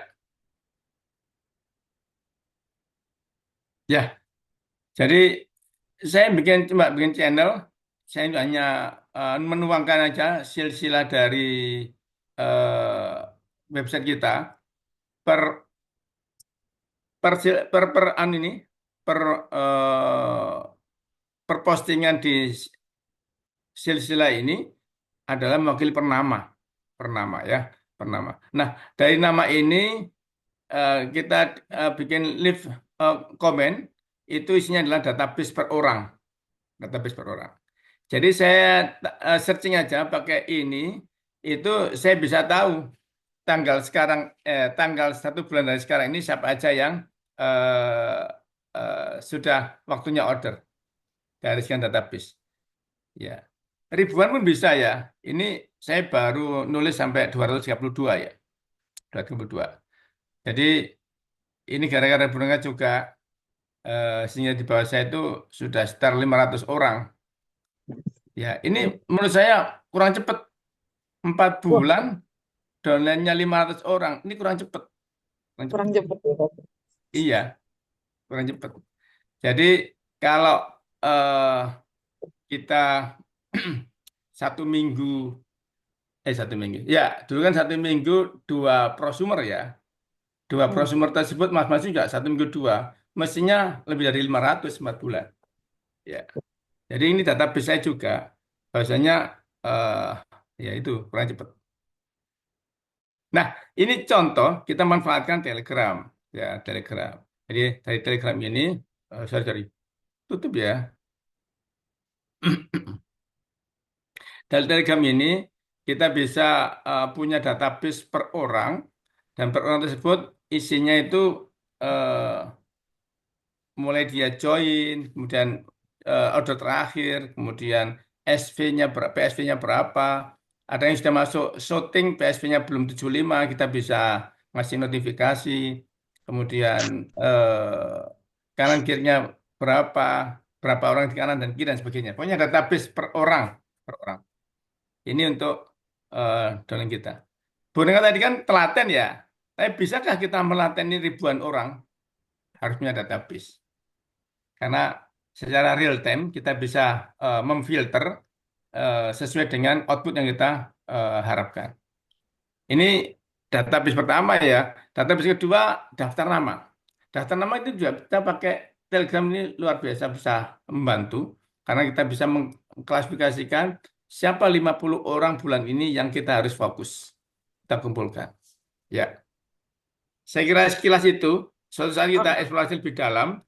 ya. Jadi saya cuma bikin channel. Saya hanya menuangkan aja silsilah dari website kita per ini per per postingan di silsilah ini adalah mewakili per nama ya, per nama. Nah, dari nama ini kita bikin live comment itu isinya adalah database per orang, database per orang. Jadi saya searching aja pakai ini, itu saya bisa tahu tanggal 1 bulan dari sekarang ini siapa aja yang sudah waktunya order. gariskan database. Ya. Ribuan pun bisa ya. Ini saya baru nulis sampai 232 ya. 232. Jadi ini gara-gara burungnya juga sehingga di bawah saya itu sudah sekitar 500 orang. Ya, ini menurut saya kurang cepat. 4 Wah, bulan downline-nya 500 orang. Ini kurang cepat. Kurang cepat. kurang cepat ya, Dok. Iya, kurang cepat. Jadi kalau eh, kita 1 minggu, 1 minggu. Ya, dulu kan 1 minggu 2 prosumer ya. Dua Hmm. prosumer tersebut masing-masing juga 1 minggu 2. Mestinya lebih dari 500 4 bulan. Ya. Jadi ini database saya juga. Bahwasanya ya itu kurang cepat. Nah, ini contoh kita manfaatkan Telegram. Ya, Telegram. Jadi dari Telegram ini, sorry, tutup ya. Dari Telegram ini kita bisa punya database per orang dan per orang tersebut isinya itu eh, mulai dia join, kemudian order terakhir, kemudian SV-nya berapa, PSV-nya berapa. Ada yang sudah masuk shooting, PSV-nya belum 75, kita bisa ngasih notifikasi. Kemudian kanan kirinya berapa, berapa orang di kanan dan kiri dan sebagainya. Pokoknya database per orang, per orang. Ini untuk domain kita. Bu Nenga tadi kan telaten ya. Tapi bisakah kita melateni ribuan orang? Harus punya database. Karena secara real time kita bisa memfilter sesuai dengan output yang kita harapkan. Ini database pertama ya. Database kedua, daftar nama. Daftar nama itu juga kita pakai Telegram, ini luar biasa bisa membantu. Karena kita bisa mengklasifikasikan siapa 50 orang bulan ini yang kita harus fokus. Kita kumpulkan. Ya, saya kira sekilas itu. Suatu saat kita Oh, eksplorasi lebih dalam.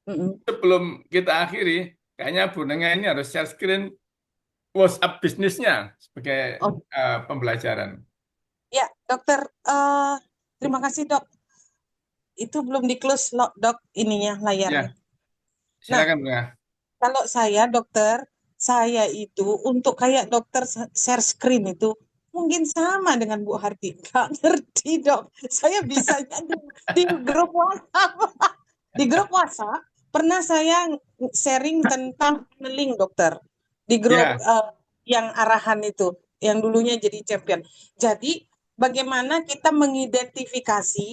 mm-mm. Sebelum kita akhiri, kayaknya Bu Nenga ini harus share screen WhatsApp bisnisnya sebagai Oh, pembelajaran. ya, dokter. Terima kasih, Dok. Itu belum di-close, Dok, ininya, layarnya. Ya, Nah, silakan Bu Nenga. kalau saya, dokter, saya itu untuk kayak dokter share screen itu mungkin sama dengan Bu Harti. Nggak ngerti, Dok. Saya bisanya di grup WhatsApp. Di grup WhatsApp, pernah saya sharing tentang channeling, dokter. Di grup Ya, yang arahan itu, yang dulunya jadi champion. Jadi, bagaimana kita mengidentifikasi,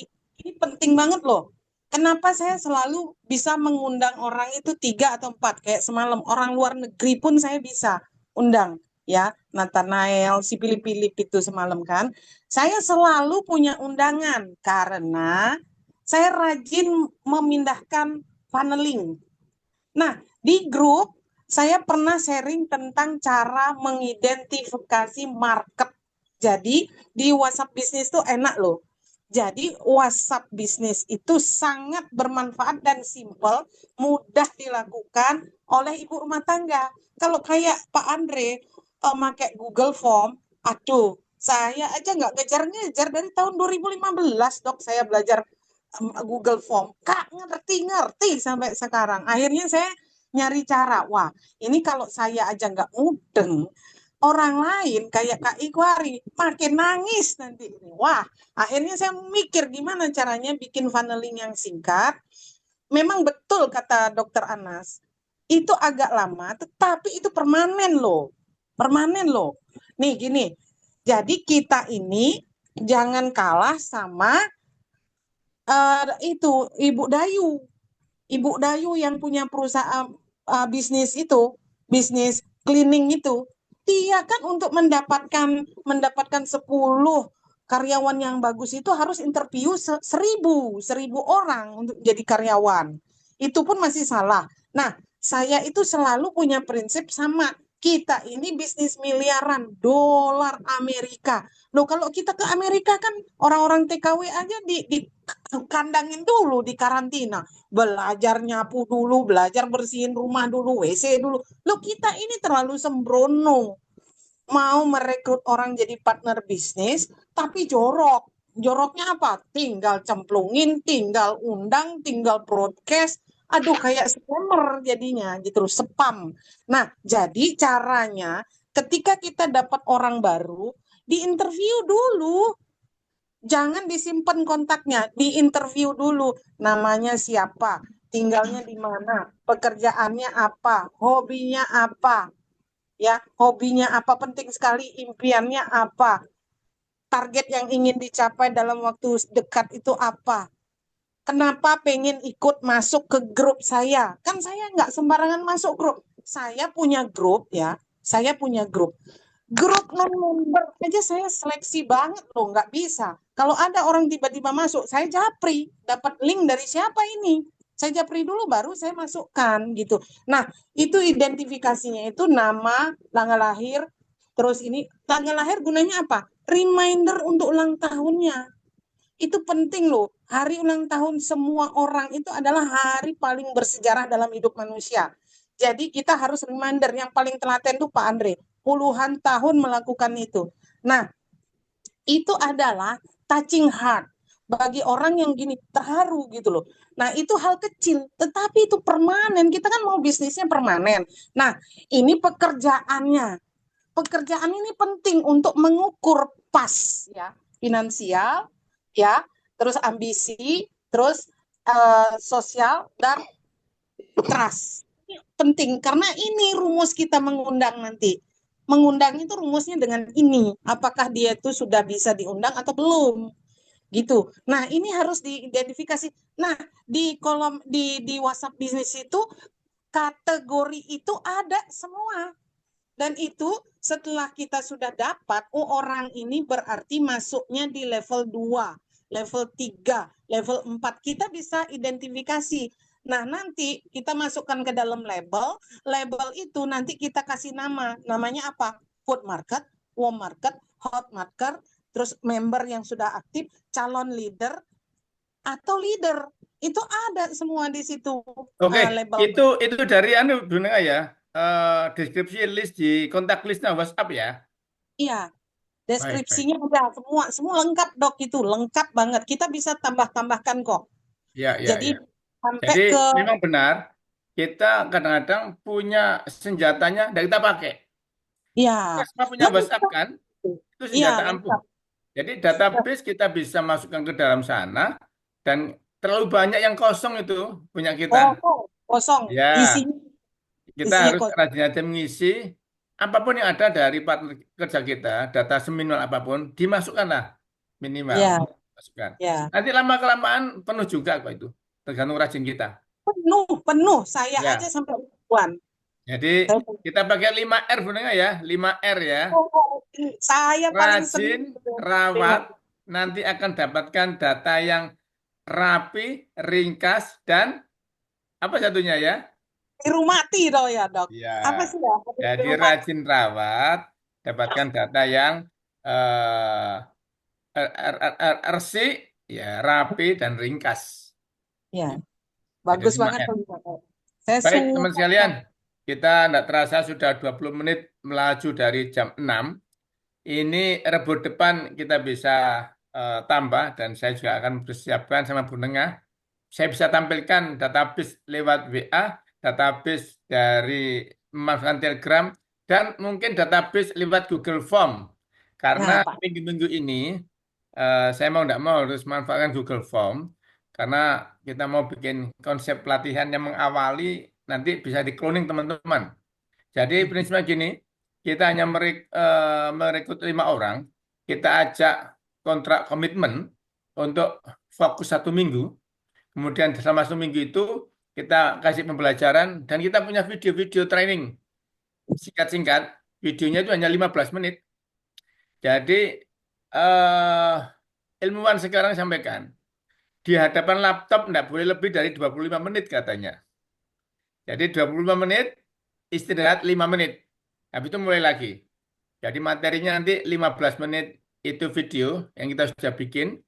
ini penting banget loh. Kenapa saya selalu bisa mengundang orang itu 3 atau 4, kayak semalam orang luar negeri pun saya bisa undang, ya, Nathanael, si Pilip-Pilip itu semalam kan. Saya selalu punya undangan karena saya rajin memindahkan funneling. Nah, di grup saya pernah sharing tentang cara mengidentifikasi market. Jadi di WhatsApp bisnis itu enak loh. Jadi WhatsApp bisnis itu sangat bermanfaat dan simpel, mudah dilakukan oleh ibu rumah tangga. Kalau kayak Pak Andre pakai Google Form, aduh, saya aja nggak ngejar-ngejar dari tahun 2015, Dok, saya belajar Google Form. Kak, ngerti-ngerti sampai sekarang. Akhirnya saya nyari cara. Wah, ini kalau saya aja nggak mudeng, orang lain kayak Kak Ikwari makin nangis nanti. Wah, akhirnya saya mikir gimana caranya bikin funneling yang singkat. Memang betul kata Dokter Anas, itu agak lama, tetapi itu permanen loh. Permanen loh. Nih gini, jadi kita ini jangan kalah sama itu Ibu Dayu. Ibu Dayu yang punya perusahaan bisnis itu, bisnis cleaning itu, dia kan untuk mendapatkan 10 karyawan yang bagus itu harus interview 1000 orang untuk jadi karyawan. Itu pun masih salah. Nah, saya itu selalu punya prinsip sama. Kita ini bisnis miliaran dolar Amerika. Loh, kalau kita ke Amerika kan orang-orang TKW aja di kandangin dulu, di karantina. Belajar nyapu dulu, belajar bersihin rumah dulu, WC dulu. Loh, kita ini terlalu sembrono. Mau merekrut orang jadi partner bisnis, tapi jorok. Joroknya apa? Tinggal cemplungin, tinggal undang, tinggal broadcast. aduh kayak scammer jadinya gitu loh, spam. Nah, jadi caranya ketika kita dapat orang baru, diinterview dulu. Jangan disimpan kontaknya, diinterview dulu. Namanya siapa, tinggalnya di mana, pekerjaannya apa, hobinya apa, ya, hobinya apa penting sekali, impiannya apa, target yang ingin dicapai dalam waktu dekat itu apa. Kenapa pengen ikut masuk ke grup saya? Kan saya nggak sembarangan masuk grup. Saya punya grup ya, saya punya grup. Grup non-member aja saya seleksi banget loh, nggak bisa. Kalau ada orang tiba-tiba masuk, saya japri, dapat link dari siapa ini? Saya japri dulu, baru saya masukkan gitu. Nah, itu identifikasinya itu nama, tanggal lahir, terus ini tanggal lahir gunanya apa? Reminder untuk ulang tahunnya. Itu penting loh. Hari ulang tahun semua orang itu adalah hari paling bersejarah dalam hidup manusia. Jadi kita harus reminder, yang paling telaten tuh Pak Andre. Puluhan tahun melakukan itu. Nah, itu adalah touching heart. Bagi orang yang gini terharu gitu loh. Nah, itu hal kecil, tetapi itu permanen. Kita kan mau bisnisnya permanen. Nah, ini pekerjaannya. Pekerjaan ini penting untuk mengukur pas ya, finansial ya, terus ambisi, terus sosial dan trust. Ini penting karena ini rumus kita mengundang nanti. Mengundang itu rumusnya dengan ini. Apakah dia itu sudah bisa diundang atau belum? Gitu. Nah, ini harus diidentifikasi. Nah, di kolom di WhatsApp bisnis itu kategori itu ada semua. Dan itu setelah kita sudah dapat, oh orang ini berarti masuknya di level 2, level 3, level 4. Kita bisa identifikasi. Nah, nanti kita masukkan ke dalam label. Label itu nanti kita kasih nama. Namanya apa? Food market, warm market, hot market, terus member yang sudah aktif, calon leader, atau leader. Itu ada semua di situ Oke, label. itu dari Bu Nengah ya. Deskripsi list di kontak listnya WhatsApp ya. Iya. Baik, baik. Deskripsinya udah semua lengkap dok, itu lengkap banget. Kita bisa tambah-tambahkan kok. Ya, ya, Jadi ya. sampai Jadi ke memang benar, kita kadang-kadang punya senjatanya dan kita pakai. Kita ya semua punya WhatsApp lengkap. kan? Itu Iya senjata ampuh. lengkap. Jadi database kita bisa masukkan ke dalam sana dan terlalu banyak yang kosong itu punya kita. Kosong. Ya, Isinya kita isinya harus kosong. rajin-rajin mengisi apapun yang ada dari partner kerja kita, data seminimal apapun, dimasukkanlah minimal. Ya, Masukkan. ya. Nanti lama-kelamaan penuh juga kok itu, tergantung rajin kita. Penuh. Saya Ya, aja sampai ribuan. jadi kita pakai 5R Bu Nengah ya, 5R ya. Saya paling Rajin, senang. rawat, nanti akan dapatkan data yang rapi, ringkas, dan apa satunya ya? Tiru mati toh ya dok. Ya, Apa sih ya? jadi Tiru mati. rajin rawat, dapatkan data yang resik, ya rapi dan ringkas. Ya, Jadi bagus 5R. banget tuh. Saya Baik, teman suka. sekalian, kita tidak terasa sudah 20 menit melaju dari jam 6. Ini rebut depan kita bisa tambah dan saya juga akan bersiapkan sama Bu Nengah. Saya bisa tampilkan database lewat WA, database dari memanfaatkan Telegram, dan mungkin database lewat Google Form. Karena Nah, Pak. minggu-minggu ini saya mau tidak mau harus manfaatkan Google Form karena kita mau bikin konsep pelatihan yang mengawali nanti bisa di-cloning teman-teman. Jadi prinsipnya gini, kita hanya merekrut 5 orang, kita ajak kontrak komitmen untuk fokus 1 minggu. Kemudian selama 1 minggu itu kita kasih pembelajaran dan kita punya video-video training singkat-singkat. Videonya itu hanya 15 menit. Jadi ilmuwan sekarang sampaikan, di hadapan laptop tidak boleh lebih dari 25 menit katanya. Jadi 25 menit, istirahat 5 menit. Habis itu mulai lagi. Jadi materinya nanti 15 menit itu video yang kita sudah bikin,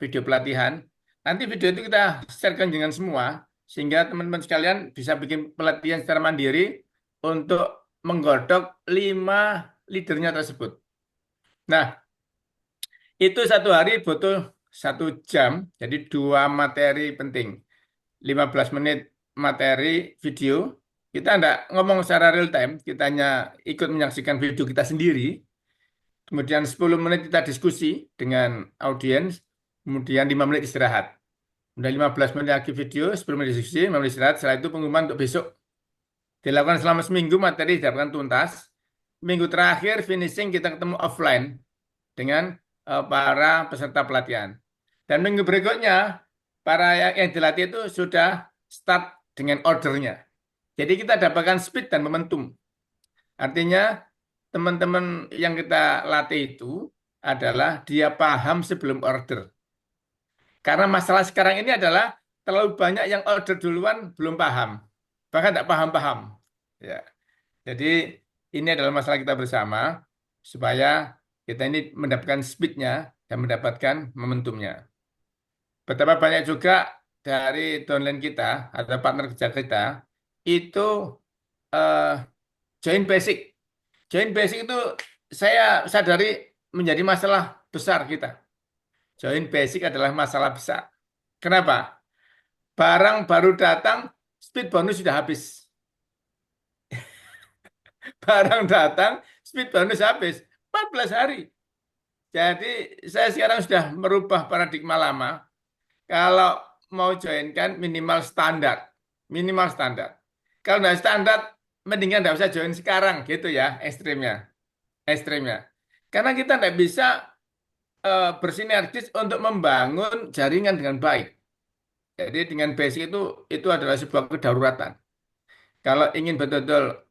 video pelatihan. Nanti video itu kita sharekan dengan semua, sehingga teman-teman sekalian bisa bikin pelatihan secara mandiri untuk menggodok 5 leadernya tersebut. Nah, itu 1 hari butuh 1 jam, jadi 2 materi penting. 15 menit materi video, kita tidak ngomong secara real time, kita hanya ikut menyaksikan video kita sendiri. Kemudian 10 menit kita diskusi dengan audiens, kemudian 5 menit istirahat. Udah 15 menit lagi video, 10 menit diskusi, 5 menit istirahat. Setelah itu pengumuman untuk besok. Dilakukan selama seminggu, materi didapatkan tuntas. Minggu terakhir finishing kita ketemu offline dengan para peserta pelatihan. Dan minggu berikutnya, para yang dilatih itu sudah start dengan ordernya. Jadi kita dapatkan speed dan momentum. Artinya teman-teman yang kita latih itu adalah dia paham sebelum order. Karena masalah sekarang ini adalah terlalu banyak yang order duluan belum paham. Bahkan tidak paham-paham. Ya. Jadi ini adalah masalah kita bersama supaya kita ini mendapatkan speednya dan mendapatkan momentumnya. Betapa banyak juga dari downline kita atau partner kerja kita itu join basic. Join basic itu saya sadari menjadi masalah besar kita. Join basic adalah masalah besar. Kenapa? Barang baru datang, speed bonus sudah habis. Barang datang, speed bonus habis. 14 hari. Jadi saya sekarang sudah merubah paradigma lama. Kalau mau join kan minimal standar. Minimal standar. Kalau nggak standar, mendingan nggak usah join sekarang gitu ya, ekstrimnya. Ekstrimnya. Karena kita nggak bisa bersinergis untuk membangun jaringan dengan baik. Jadi dengan basic itu adalah sebuah kedaruratan. Kalau ingin betul-betul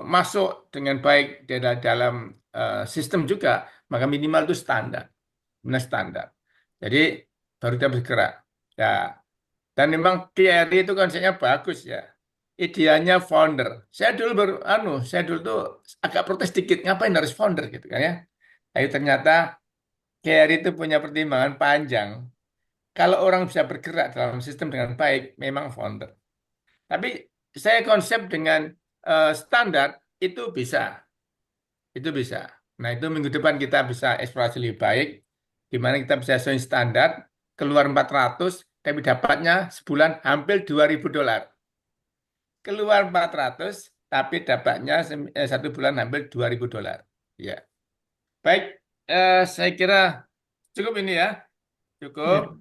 masuk dengan baik dalam sistem juga, maka minimal itu standar. Benar standar. Jadi baru kita bergerak. Ya. Dan memang KRI itu konsepnya bagus ya. Idealnya founder. Saya dulu tuh agak protes dikit, ngapain harus founder gitu kan ya. Tapi ternyata KRI itu punya pertimbangan panjang. Kalau orang bisa bergerak dalam sistem dengan baik, memang founder. Tapi saya konsep dengan standar itu bisa. Itu bisa. Nah, itu minggu depan kita bisa eksplorasi lebih baik, di mana kita bisa join standar, keluar 400, tapi dapatnya sebulan hampir $2.000. Keluar 400, tapi dapatnya satu bulan hampir $2.000. Ya. Baik, saya kira cukup ini ya. Cukup.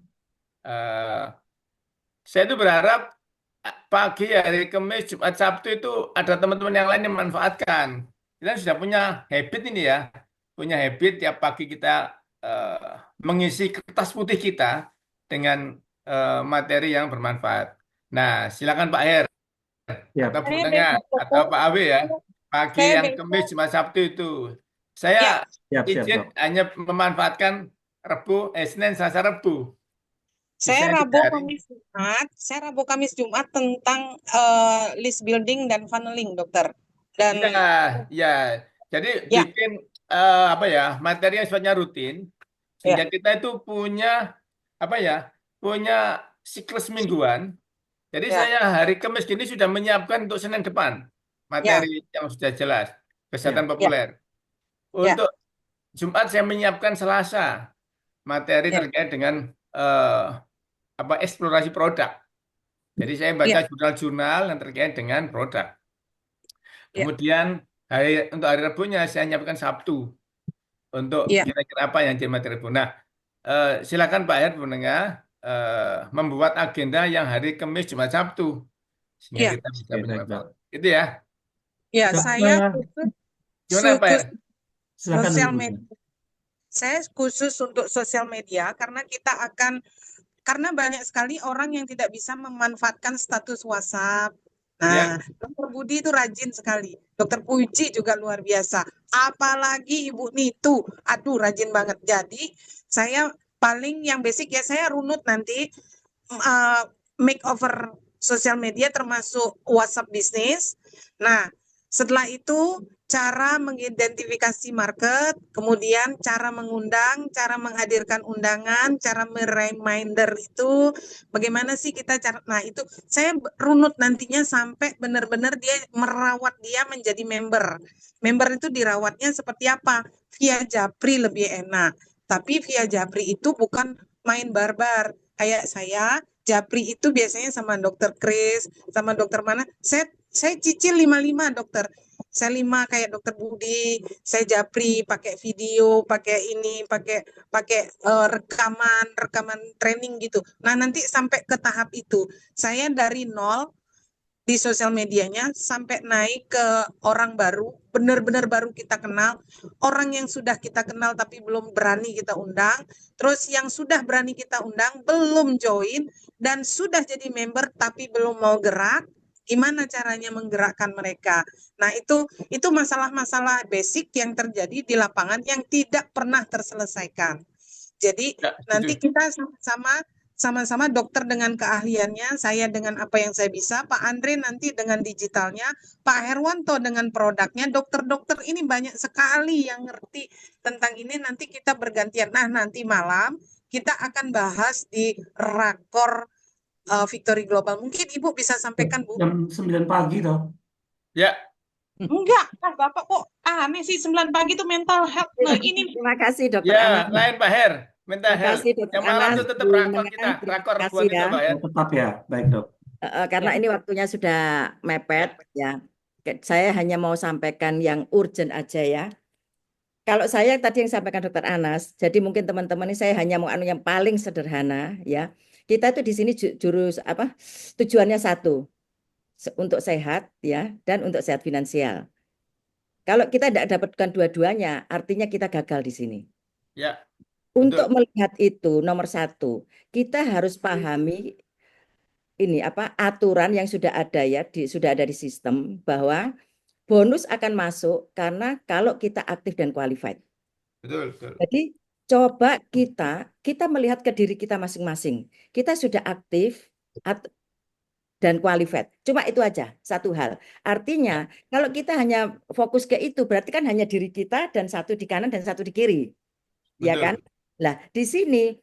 Saya itu berharap pagi hari Kamis, Jumat, Sabtu itu ada teman-teman yang lain yang memanfaatkan. Kita sudah punya habit ini ya, punya habit tiap pagi kita mengisi kertas putih kita dengan materi yang bermanfaat. Nah, silakan Pak Her Ya, atau Bu Saya Tengah bebas, atau Pak Awe ya. Pagi saya yang bebas. Kamis, Jumat, Sabtu itu. Ya, Saya siap, izin Dok. hanya memanfaatkan Senin, Selasa, Rabu. saya Sisanya 3 hari. Rabu Kamis Jumat tentang list building dan funneling, dokter. Dan Ya, ya. Jadi ya, bikin materi yang sifatnya rutin sehingga ya, kita itu punya punya siklus mingguan. Jadi ya, saya hari Kamis gini sudah menyiapkan untuk Senin depan ya, materi yang sudah jelas kesehatan Ya. populer. ya, Untuk Jumat saya menyiapkan Selasa materi ya, terkait dengan eksplorasi produk. Jadi saya baca ya, jurnal-jurnal yang terkait dengan produk. ya, Kemudian untuk hari Rabunya saya menyiapkan Sabtu untuk ya, kira-kira apa yang jadi materi Rabu. Nah, silakan Pak Her pendengar membuat agenda yang hari Kamis, Jumat, Sabtu sehingga ya, kita bisa Oke, punya baik, Dok. manfaat. Itu ya. ya. Dok, Saya khusus Gimana Pak Her? silakan sosial dulu, Bu. media. Saya khusus untuk sosial media karena karena banyak sekali orang yang tidak bisa memanfaatkan status WhatsApp. Ya. Nah, Dokter Budi itu rajin sekali. Dokter Puji juga luar biasa. Apalagi Ibu Nitu, aduh rajin banget. Jadi saya paling yang basic ya saya runut nanti makeover sosial media termasuk WhatsApp bisnis. Nah, setelah itu cara mengidentifikasi market, kemudian cara mengundang, cara menghadirkan undangan, cara mereminder itu, bagaimana sih kita cara, nah itu saya runut nantinya sampai benar-benar dia merawat dia menjadi member. Member itu dirawatnya seperti apa? Via Japri lebih enak. Tapi via Japri itu bukan main barbar. Kayak saya Japri itu biasanya sama dokter Kris, sama dokter mana? Saya cicil 5 dokter. Saya 5 kayak dokter Budi, saya Japri pakai video, pakai ini, pakai pakai rekaman training gitu. Nah, nanti sampai ke tahap itu, saya dari nol di sosial medianya sampai naik ke orang baru, benar-benar baru kita kenal, orang yang sudah kita kenal tapi belum berani kita undang, terus yang sudah berani kita undang belum join dan sudah jadi member tapi belum mau gerak, gimana caranya menggerakkan mereka. Nah, itu masalah-masalah basic yang terjadi di lapangan yang tidak pernah terselesaikan. Jadi Ya, nanti setuju. kita sama-sama dokter dengan keahliannya, saya dengan apa yang saya bisa, Pak Andre nanti dengan digitalnya, Pak Herwanto dengan produknya, dokter-dokter ini banyak sekali yang ngerti tentang ini, nanti kita bergantian. Nah, nanti malam kita akan bahas di Rakor Victory Global. Mungkin Ibu bisa sampaikan, Bu. Jam 9 pagi toh. Ya, Enggak, Bapak kok aneh sih 9 pagi itu mental health. Nah, ini Terima kasih Dokter ya, Anas. lain Pak Her, mental Terima health. kasih Dokter Yang malam Anas. itu tetap Bu rakor Nenang, kita, terima rakor kasih buat itu ya. Pak Her. Oh, tetap ya. Baik, Dok. Karena ini waktunya sudah mepet ya. Saya hanya mau sampaikan yang urgent aja ya. Kalau saya tadi yang sampaikan Dokter Anas, jadi mungkin teman-teman ini saya hanya mau yang paling sederhana ya. Kita itu di sini jurus apa? Tujuannya satu, untuk sehat ya dan untuk sehat finansial. Kalau kita tidak dapatkan dua-duanya, artinya kita gagal di sini. Ya, Untuk betul. melihat itu nomor satu, kita harus pahami ini apa aturan yang sudah ada ya, sudah ada di sistem bahwa bonus akan masuk karena kalau kita aktif dan qualified. Betul, betul. Jadi coba kita melihat ke diri kita masing-masing. Kita sudah aktif dan qualified. Cuma itu aja, satu hal. Artinya kalau kita hanya fokus ke itu, berarti kan hanya diri kita dan satu di kanan dan satu di kiri. Ya kan? Betul. Nah, di sini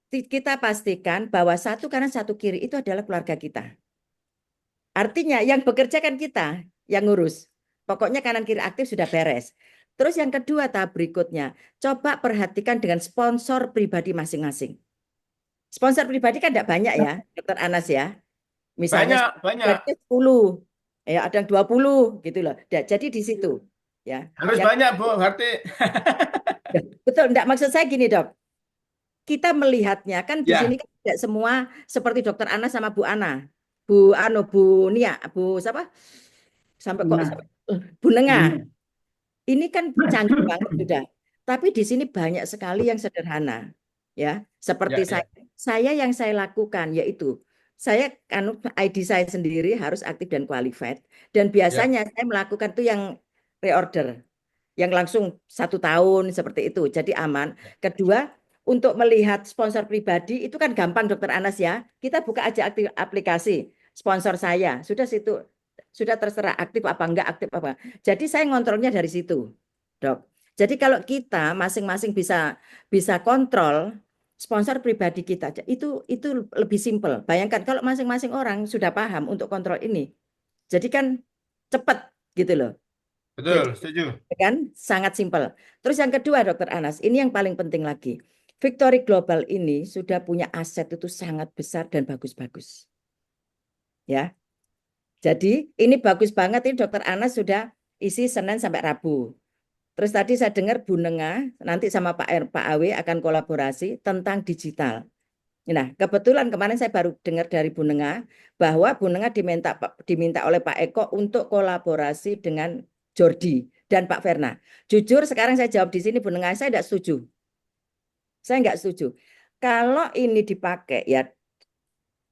kita pastikan bahwa satu kanan satu kiri itu adalah keluarga kita. Artinya yang bekerja kan kita yang ngurus. Pokoknya kanan kiri aktif sudah beres. Terus yang kedua tahap berikutnya, coba perhatikan dengan sponsor pribadi masing-masing. Sponsor pribadi kan tidak banyak ya, Dokter Anas ya. Misalnya Banyak. 10, ya ada yang 20 gitu loh. Jadi di situ ya. Harus Yang, banyak, Bu. Berarti. betul, enggak maksud saya gini, Dok. Kita melihatnya kan di sini Ya, kan tidak semua seperti Dokter Ana sama Bu Ana. Bu Nia, Bu siapa? Sampai kok Nah, Bu Nenga. ini. Ini kan canggih banget sudah. Tapi di sini banyak sekali yang sederhana. Ya, seperti ya. saya yang saya lakukan yaitu saya ID saya sendiri harus aktif dan qualified dan Ya, biasanya saya melakukan tuh yang reorder yang langsung 1 tahun seperti itu jadi aman. Kedua, untuk melihat sponsor pribadi itu kan gampang Dokter Anas ya, kita buka aja aplikasi sponsor saya sudah situ, sudah terserah aktif apa enggak, aktif apa. Jadi saya ngontrolnya dari situ, Dok. Jadi kalau kita masing-masing bisa kontrol sponsor pribadi kita, itu lebih simpel. Bayangkan kalau masing-masing orang sudah paham untuk kontrol ini, jadi kan cepat gitu loh. Jadi betul. Setuju. kan sangat simpel. Terus yang kedua Dokter Anas, ini yang paling penting lagi. Victory Global ini sudah punya aset itu sangat besar dan bagus-bagus. Ya. Jadi ini bagus banget ini Dokter Anas sudah isi Senin sampai Rabu. Terus tadi saya dengar Bu Nenga nanti sama Pak Awe akan kolaborasi tentang digital. Nah, kebetulan kemarin saya baru dengar dari Bu Nenga bahwa Bu Nenga diminta oleh Pak Eko untuk kolaborasi dengan Jordi dan Pak Verna. Jujur sekarang saya jawab di sini Bu Nenga, saya tidak setuju. Saya nggak setuju. Kalau ini dipakai ya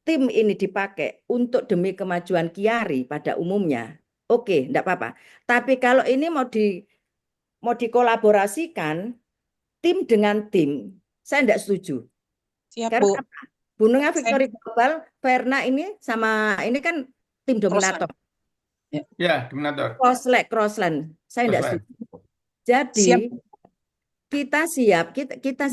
tim ini dipakai untuk demi kemajuan Kiari pada umumnya, oke, enggak apa-apa. Tapi kalau ini mau dikolaborasikan tim dengan tim, saya enggak setuju. Siap, Karena Bu. apa? Bu Nenga Saya Victory Global, Verna ini sama ini kan tim dominator. Ya, dominator. Crossland. Saya enggak Crossland. setuju. Jadi siap. kita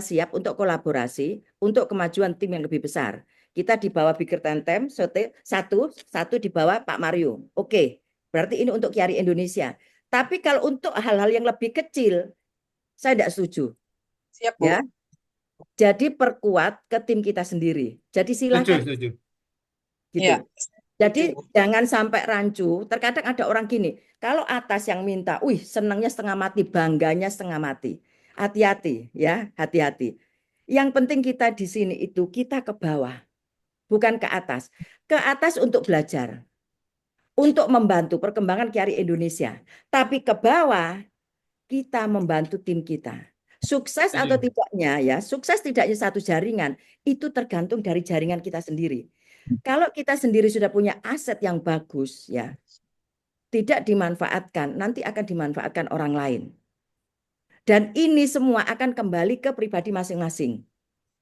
siap untuk kolaborasi untuk kemajuan tim yang lebih besar. Kita di bawah Bigger Tandem, satu di bawah Pak Mario. Oke, berarti ini untuk Kiari Indonesia. Tapi kalau untuk hal-hal yang lebih kecil, saya tidak setuju. Siap, Bu. Ya, Jadi perkuat ke tim kita sendiri. Jadi Setuju, silakan setuju. Ya, gitu. Jadi setuju. jangan sampai rancu. Terkadang ada orang gini, kalau atas yang minta, wih senangnya setengah mati, bangganya setengah mati. Hati-hati ya, hati-hati. Yang penting kita di sini itu kita ke bawah, bukan ke atas. Ke atas untuk belajar, untuk membantu perkembangan KRI Indonesia. Tapi ke bawah kita membantu tim kita. Sukses atau Setuju. tidaknya ya, sukses tidaknya satu jaringan itu tergantung dari jaringan kita sendiri. Kalau kita sendiri sudah punya aset yang bagus ya, tidak dimanfaatkan, nanti akan dimanfaatkan orang lain. Dan ini semua akan kembali ke pribadi masing-masing.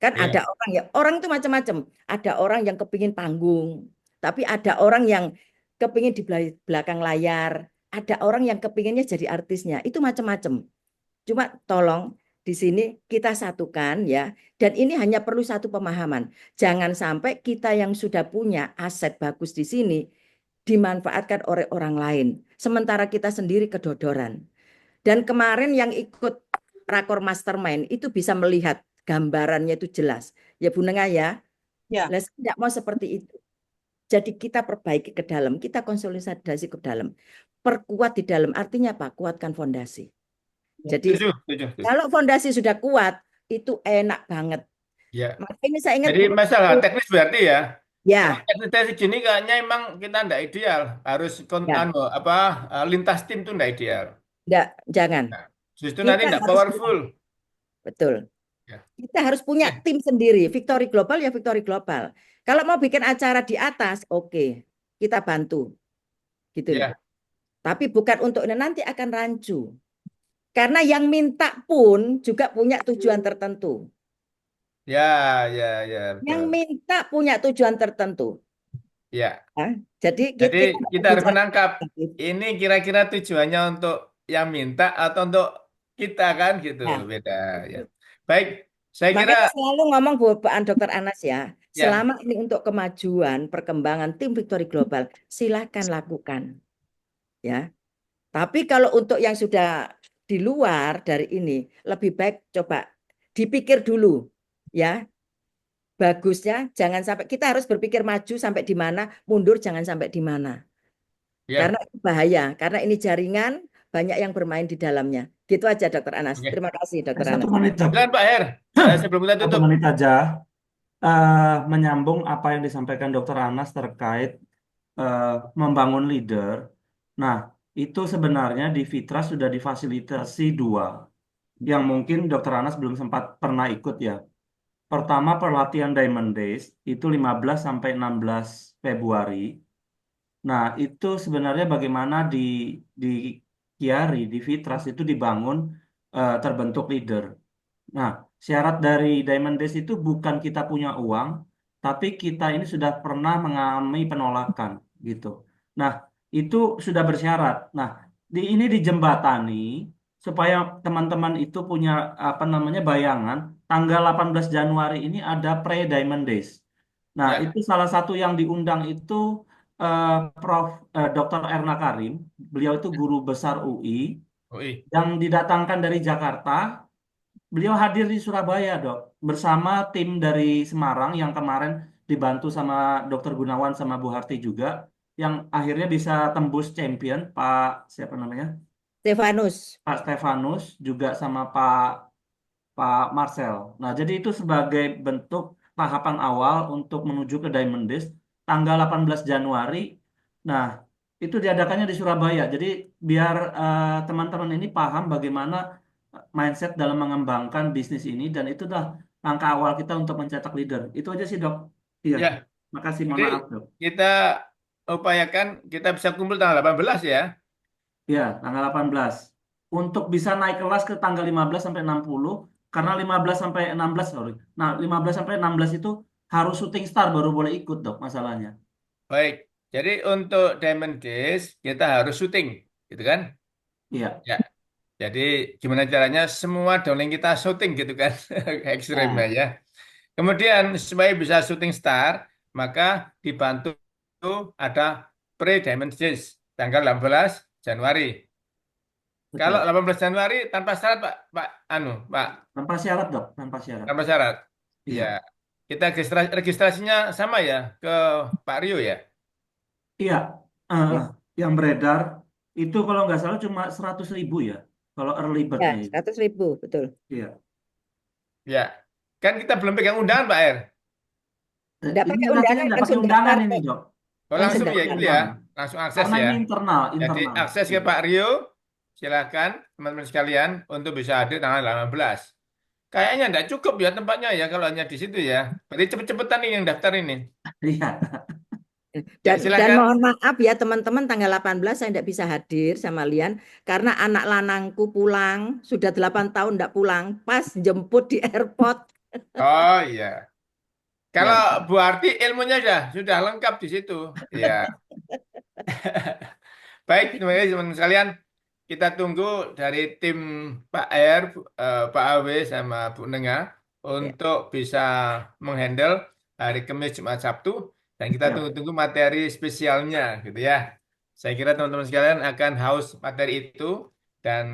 Kan Ya, ada orang ya, orang itu macam-macam. Ada orang yang kepingin panggung, tapi ada orang yang kepingin di belakang layar. Ada orang yang kepinginnya jadi artisnya. Itu macam-macam. Cuma tolong di sini kita satukan ya. Dan ini hanya perlu satu pemahaman. Jangan sampai kita yang sudah punya aset bagus di sini dimanfaatkan oleh orang lain. Sementara kita sendiri kedodoran. Dan kemarin yang ikut rakor mastermind itu bisa melihat gambarannya itu jelas. Ya Bu Nenga ya. Ya, Lah saya tidak mau seperti itu. Jadi kita perbaiki ke dalam, kita konsolidasi ke dalam. Perkuat di dalam artinya apa? Kuatkan fondasi. ya. Jadi setuju, setuju, setuju. kalau fondasi sudah kuat, itu enak banget. Ya. Makanya saya ingat Jadi masalah guru. teknis berarti ya. Kalau Ya, teknis gini kayaknya emang kita enggak ideal. Harus ya, lintas tim tuh enggak ideal. enggak, jangan. Nah, justru nanti Kita enggak harus powerful. betul. Ya. Kita harus punya Oke. tim sendiri. Victory Global ya Victory Global. Kalau mau bikin acara di atas, oke, kita bantu. Gitu loh. Ya. Tapi bukan untuk nanti akan rancu. Karena yang minta pun juga punya tujuan tertentu. Ya, ya, ya, Yang betul. minta punya tujuan tertentu. Ya. Ya. Jadi Jadi kita kita harus bicara menangkap ini kira-kira tujuannya untuk yang minta atau untuk kita kan gitu. nah, Beda ya. Baik, saya kira makanya selalu ngomong buat Dokter Anas ya, ya, selama ini untuk kemajuan, perkembangan tim Victory Global, silakan lakukan. Ya. Tapi kalau untuk yang sudah di luar dari ini, lebih baik coba dipikir dulu. Ya, bagusnya jangan sampai kita harus berpikir maju sampai di mana, mundur jangan sampai di mana. ya. Karena itu bahaya, karena ini jaringan banyak yang bermain di dalamnya. Gitu aja Dokter Anas. Oke. Terima kasih Dokter Satu Anas. menit, Dok. Silakan Pak Her. Sebelum kita Satu tutup. menit aja. Menyambung apa yang disampaikan Dokter Anas terkait membangun leader. Nah, itu sebenarnya di Fitras sudah difasilitasi dua, yang mungkin Dokter Anas belum sempat pernah ikut ya. Pertama, pelatihan Diamond Days itu 15 sampai 16 Februari. Nah, itu sebenarnya bagaimana di Kiari, di Fitras itu dibangun terbentuk leader. Nah, syarat dari Diamond Days itu bukan kita punya uang, tapi kita ini sudah pernah mengalami penolakan gitu. Nah, itu sudah bersyarat. Nah, ini dijembatani supaya teman-teman itu punya apa namanya bayangan, tanggal 18 Januari ini ada pre-Diamond Days. Nah, Ya. itu salah satu yang diundang itu eh, Prof. Dr. Erna Karim. Beliau itu guru besar UI UI. yang didatangkan dari Jakarta. Beliau hadir di Surabaya, Dok, bersama tim dari Semarang yang kemarin dibantu sama Dr. Gunawan sama Bu Harti juga, yang akhirnya bisa tembus champion, Pak siapa namanya? Stefanus. Pak Stefanus juga sama Pak Marcel. Nah, jadi itu sebagai bentuk tahapan awal untuk menuju ke Diamond Days tanggal 18 Januari. Nah, itu diadakannya di Surabaya. Jadi biar teman-teman ini paham bagaimana mindset dalam mengembangkan bisnis ini dan itu dah langkah awal kita untuk mencetak leader. Itu aja sih, Dok. Iya. Ya. Makasih, Jadi mohon maaf, Dok. kita upayakan kita bisa kumpul tanggal 18 ya. Ya, tanggal 18. Untuk bisa naik kelas ke tanggal 15 sampai 60 karena 15 sampai 16 sorry. Nah, 15 sampai 16 itu harus syuting star baru boleh ikut, Dok, masalahnya. Baik. Jadi untuk Diamond Days kita harus syuting, gitu kan? Iya. Ya. Jadi gimana caranya semua downline kita syuting gitu kan? Ekstrimnya Nah, ya. Kemudian supaya bisa syuting star, maka dibantu ada pre-Diamond Days tanggal 18 Januari. Kalau betul. 18 Januari tanpa syarat Pak Pak, Tanpa syarat dok, tanpa syarat. tanpa syarat. Iya, Ya, kita registrasinya sama ya ke Pak Rio ya. iya. Yang beredar itu kalau nggak salah cuma 100.000 ya. Kalau early Ya, bird-nya itu. 100.000, betul. Iya. Ya, kan kita belum pegang undangan Pak Er. Enggak Ini pakai rasanya undangan, nggak pakai langsung undangan daftar ini kok. dok. Oh, Langsung langsung ya daftar. gitu ya, langsung akses Karena ya. ini internal, Jadi internal. akses ke Pak Rio, silakan teman-teman sekalian untuk bisa hadir tanggal 18. Kayaknya enggak cukup ya tempatnya ya kalau hanya di situ ya. Berarti cepet-cepetan nih yang daftar ini. Iya. Ya, Dan silakan. mohon maaf ya teman-teman, tanggal 18 saya tidak bisa hadir sama Lian karena anak lanangku pulang, sudah 8 tahun tidak pulang, pas jemput di airport. Oh iya. Kalau Ya. Bu Arti ilmunya sudah lengkap di situ. Ya. Baik, terima kasih teman-teman sekalian. Kita tunggu dari tim Pak R, Pak AW sama Bu Nenga Ya, untuk bisa menghandle hari Kamis, Jumat, Sabtu, dan kita Ya. tunggu-tunggu materi spesialnya, gitu ya. Saya kira teman-teman sekalian akan haus materi itu dan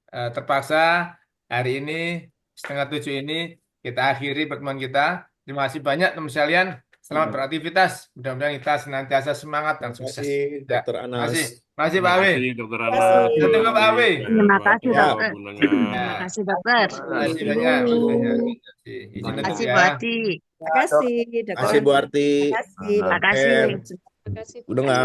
terpaksa hari ini 6:30 ini kita akhiri pertemuan kita. Terima kasih banyak teman sekalian. Selamat Ya. beraktivitas. Mudah-mudahan kita senantiasa semangat dan Terima sukses. kasih, Ya, Dokter terima kasih. Anas. Terima kasih Pak Terima Awi. kasih Dokter terima Anas, kasih. Kita Pak tunggu Pak Awi, Awi. Terima Pak kasih, Ya, Dokter. Bu Nenga. Terima ya. kasih, Dokter. Terima kasih Terima banyak. kasih. Izin Terima tutup kasih, ya. Bu Ati. Terima kasih, Terima Dokter kasih, Bu Anas. Arti. Terima kasih, Terima Pak kasih. Er, Terima kasih. Bu Denga.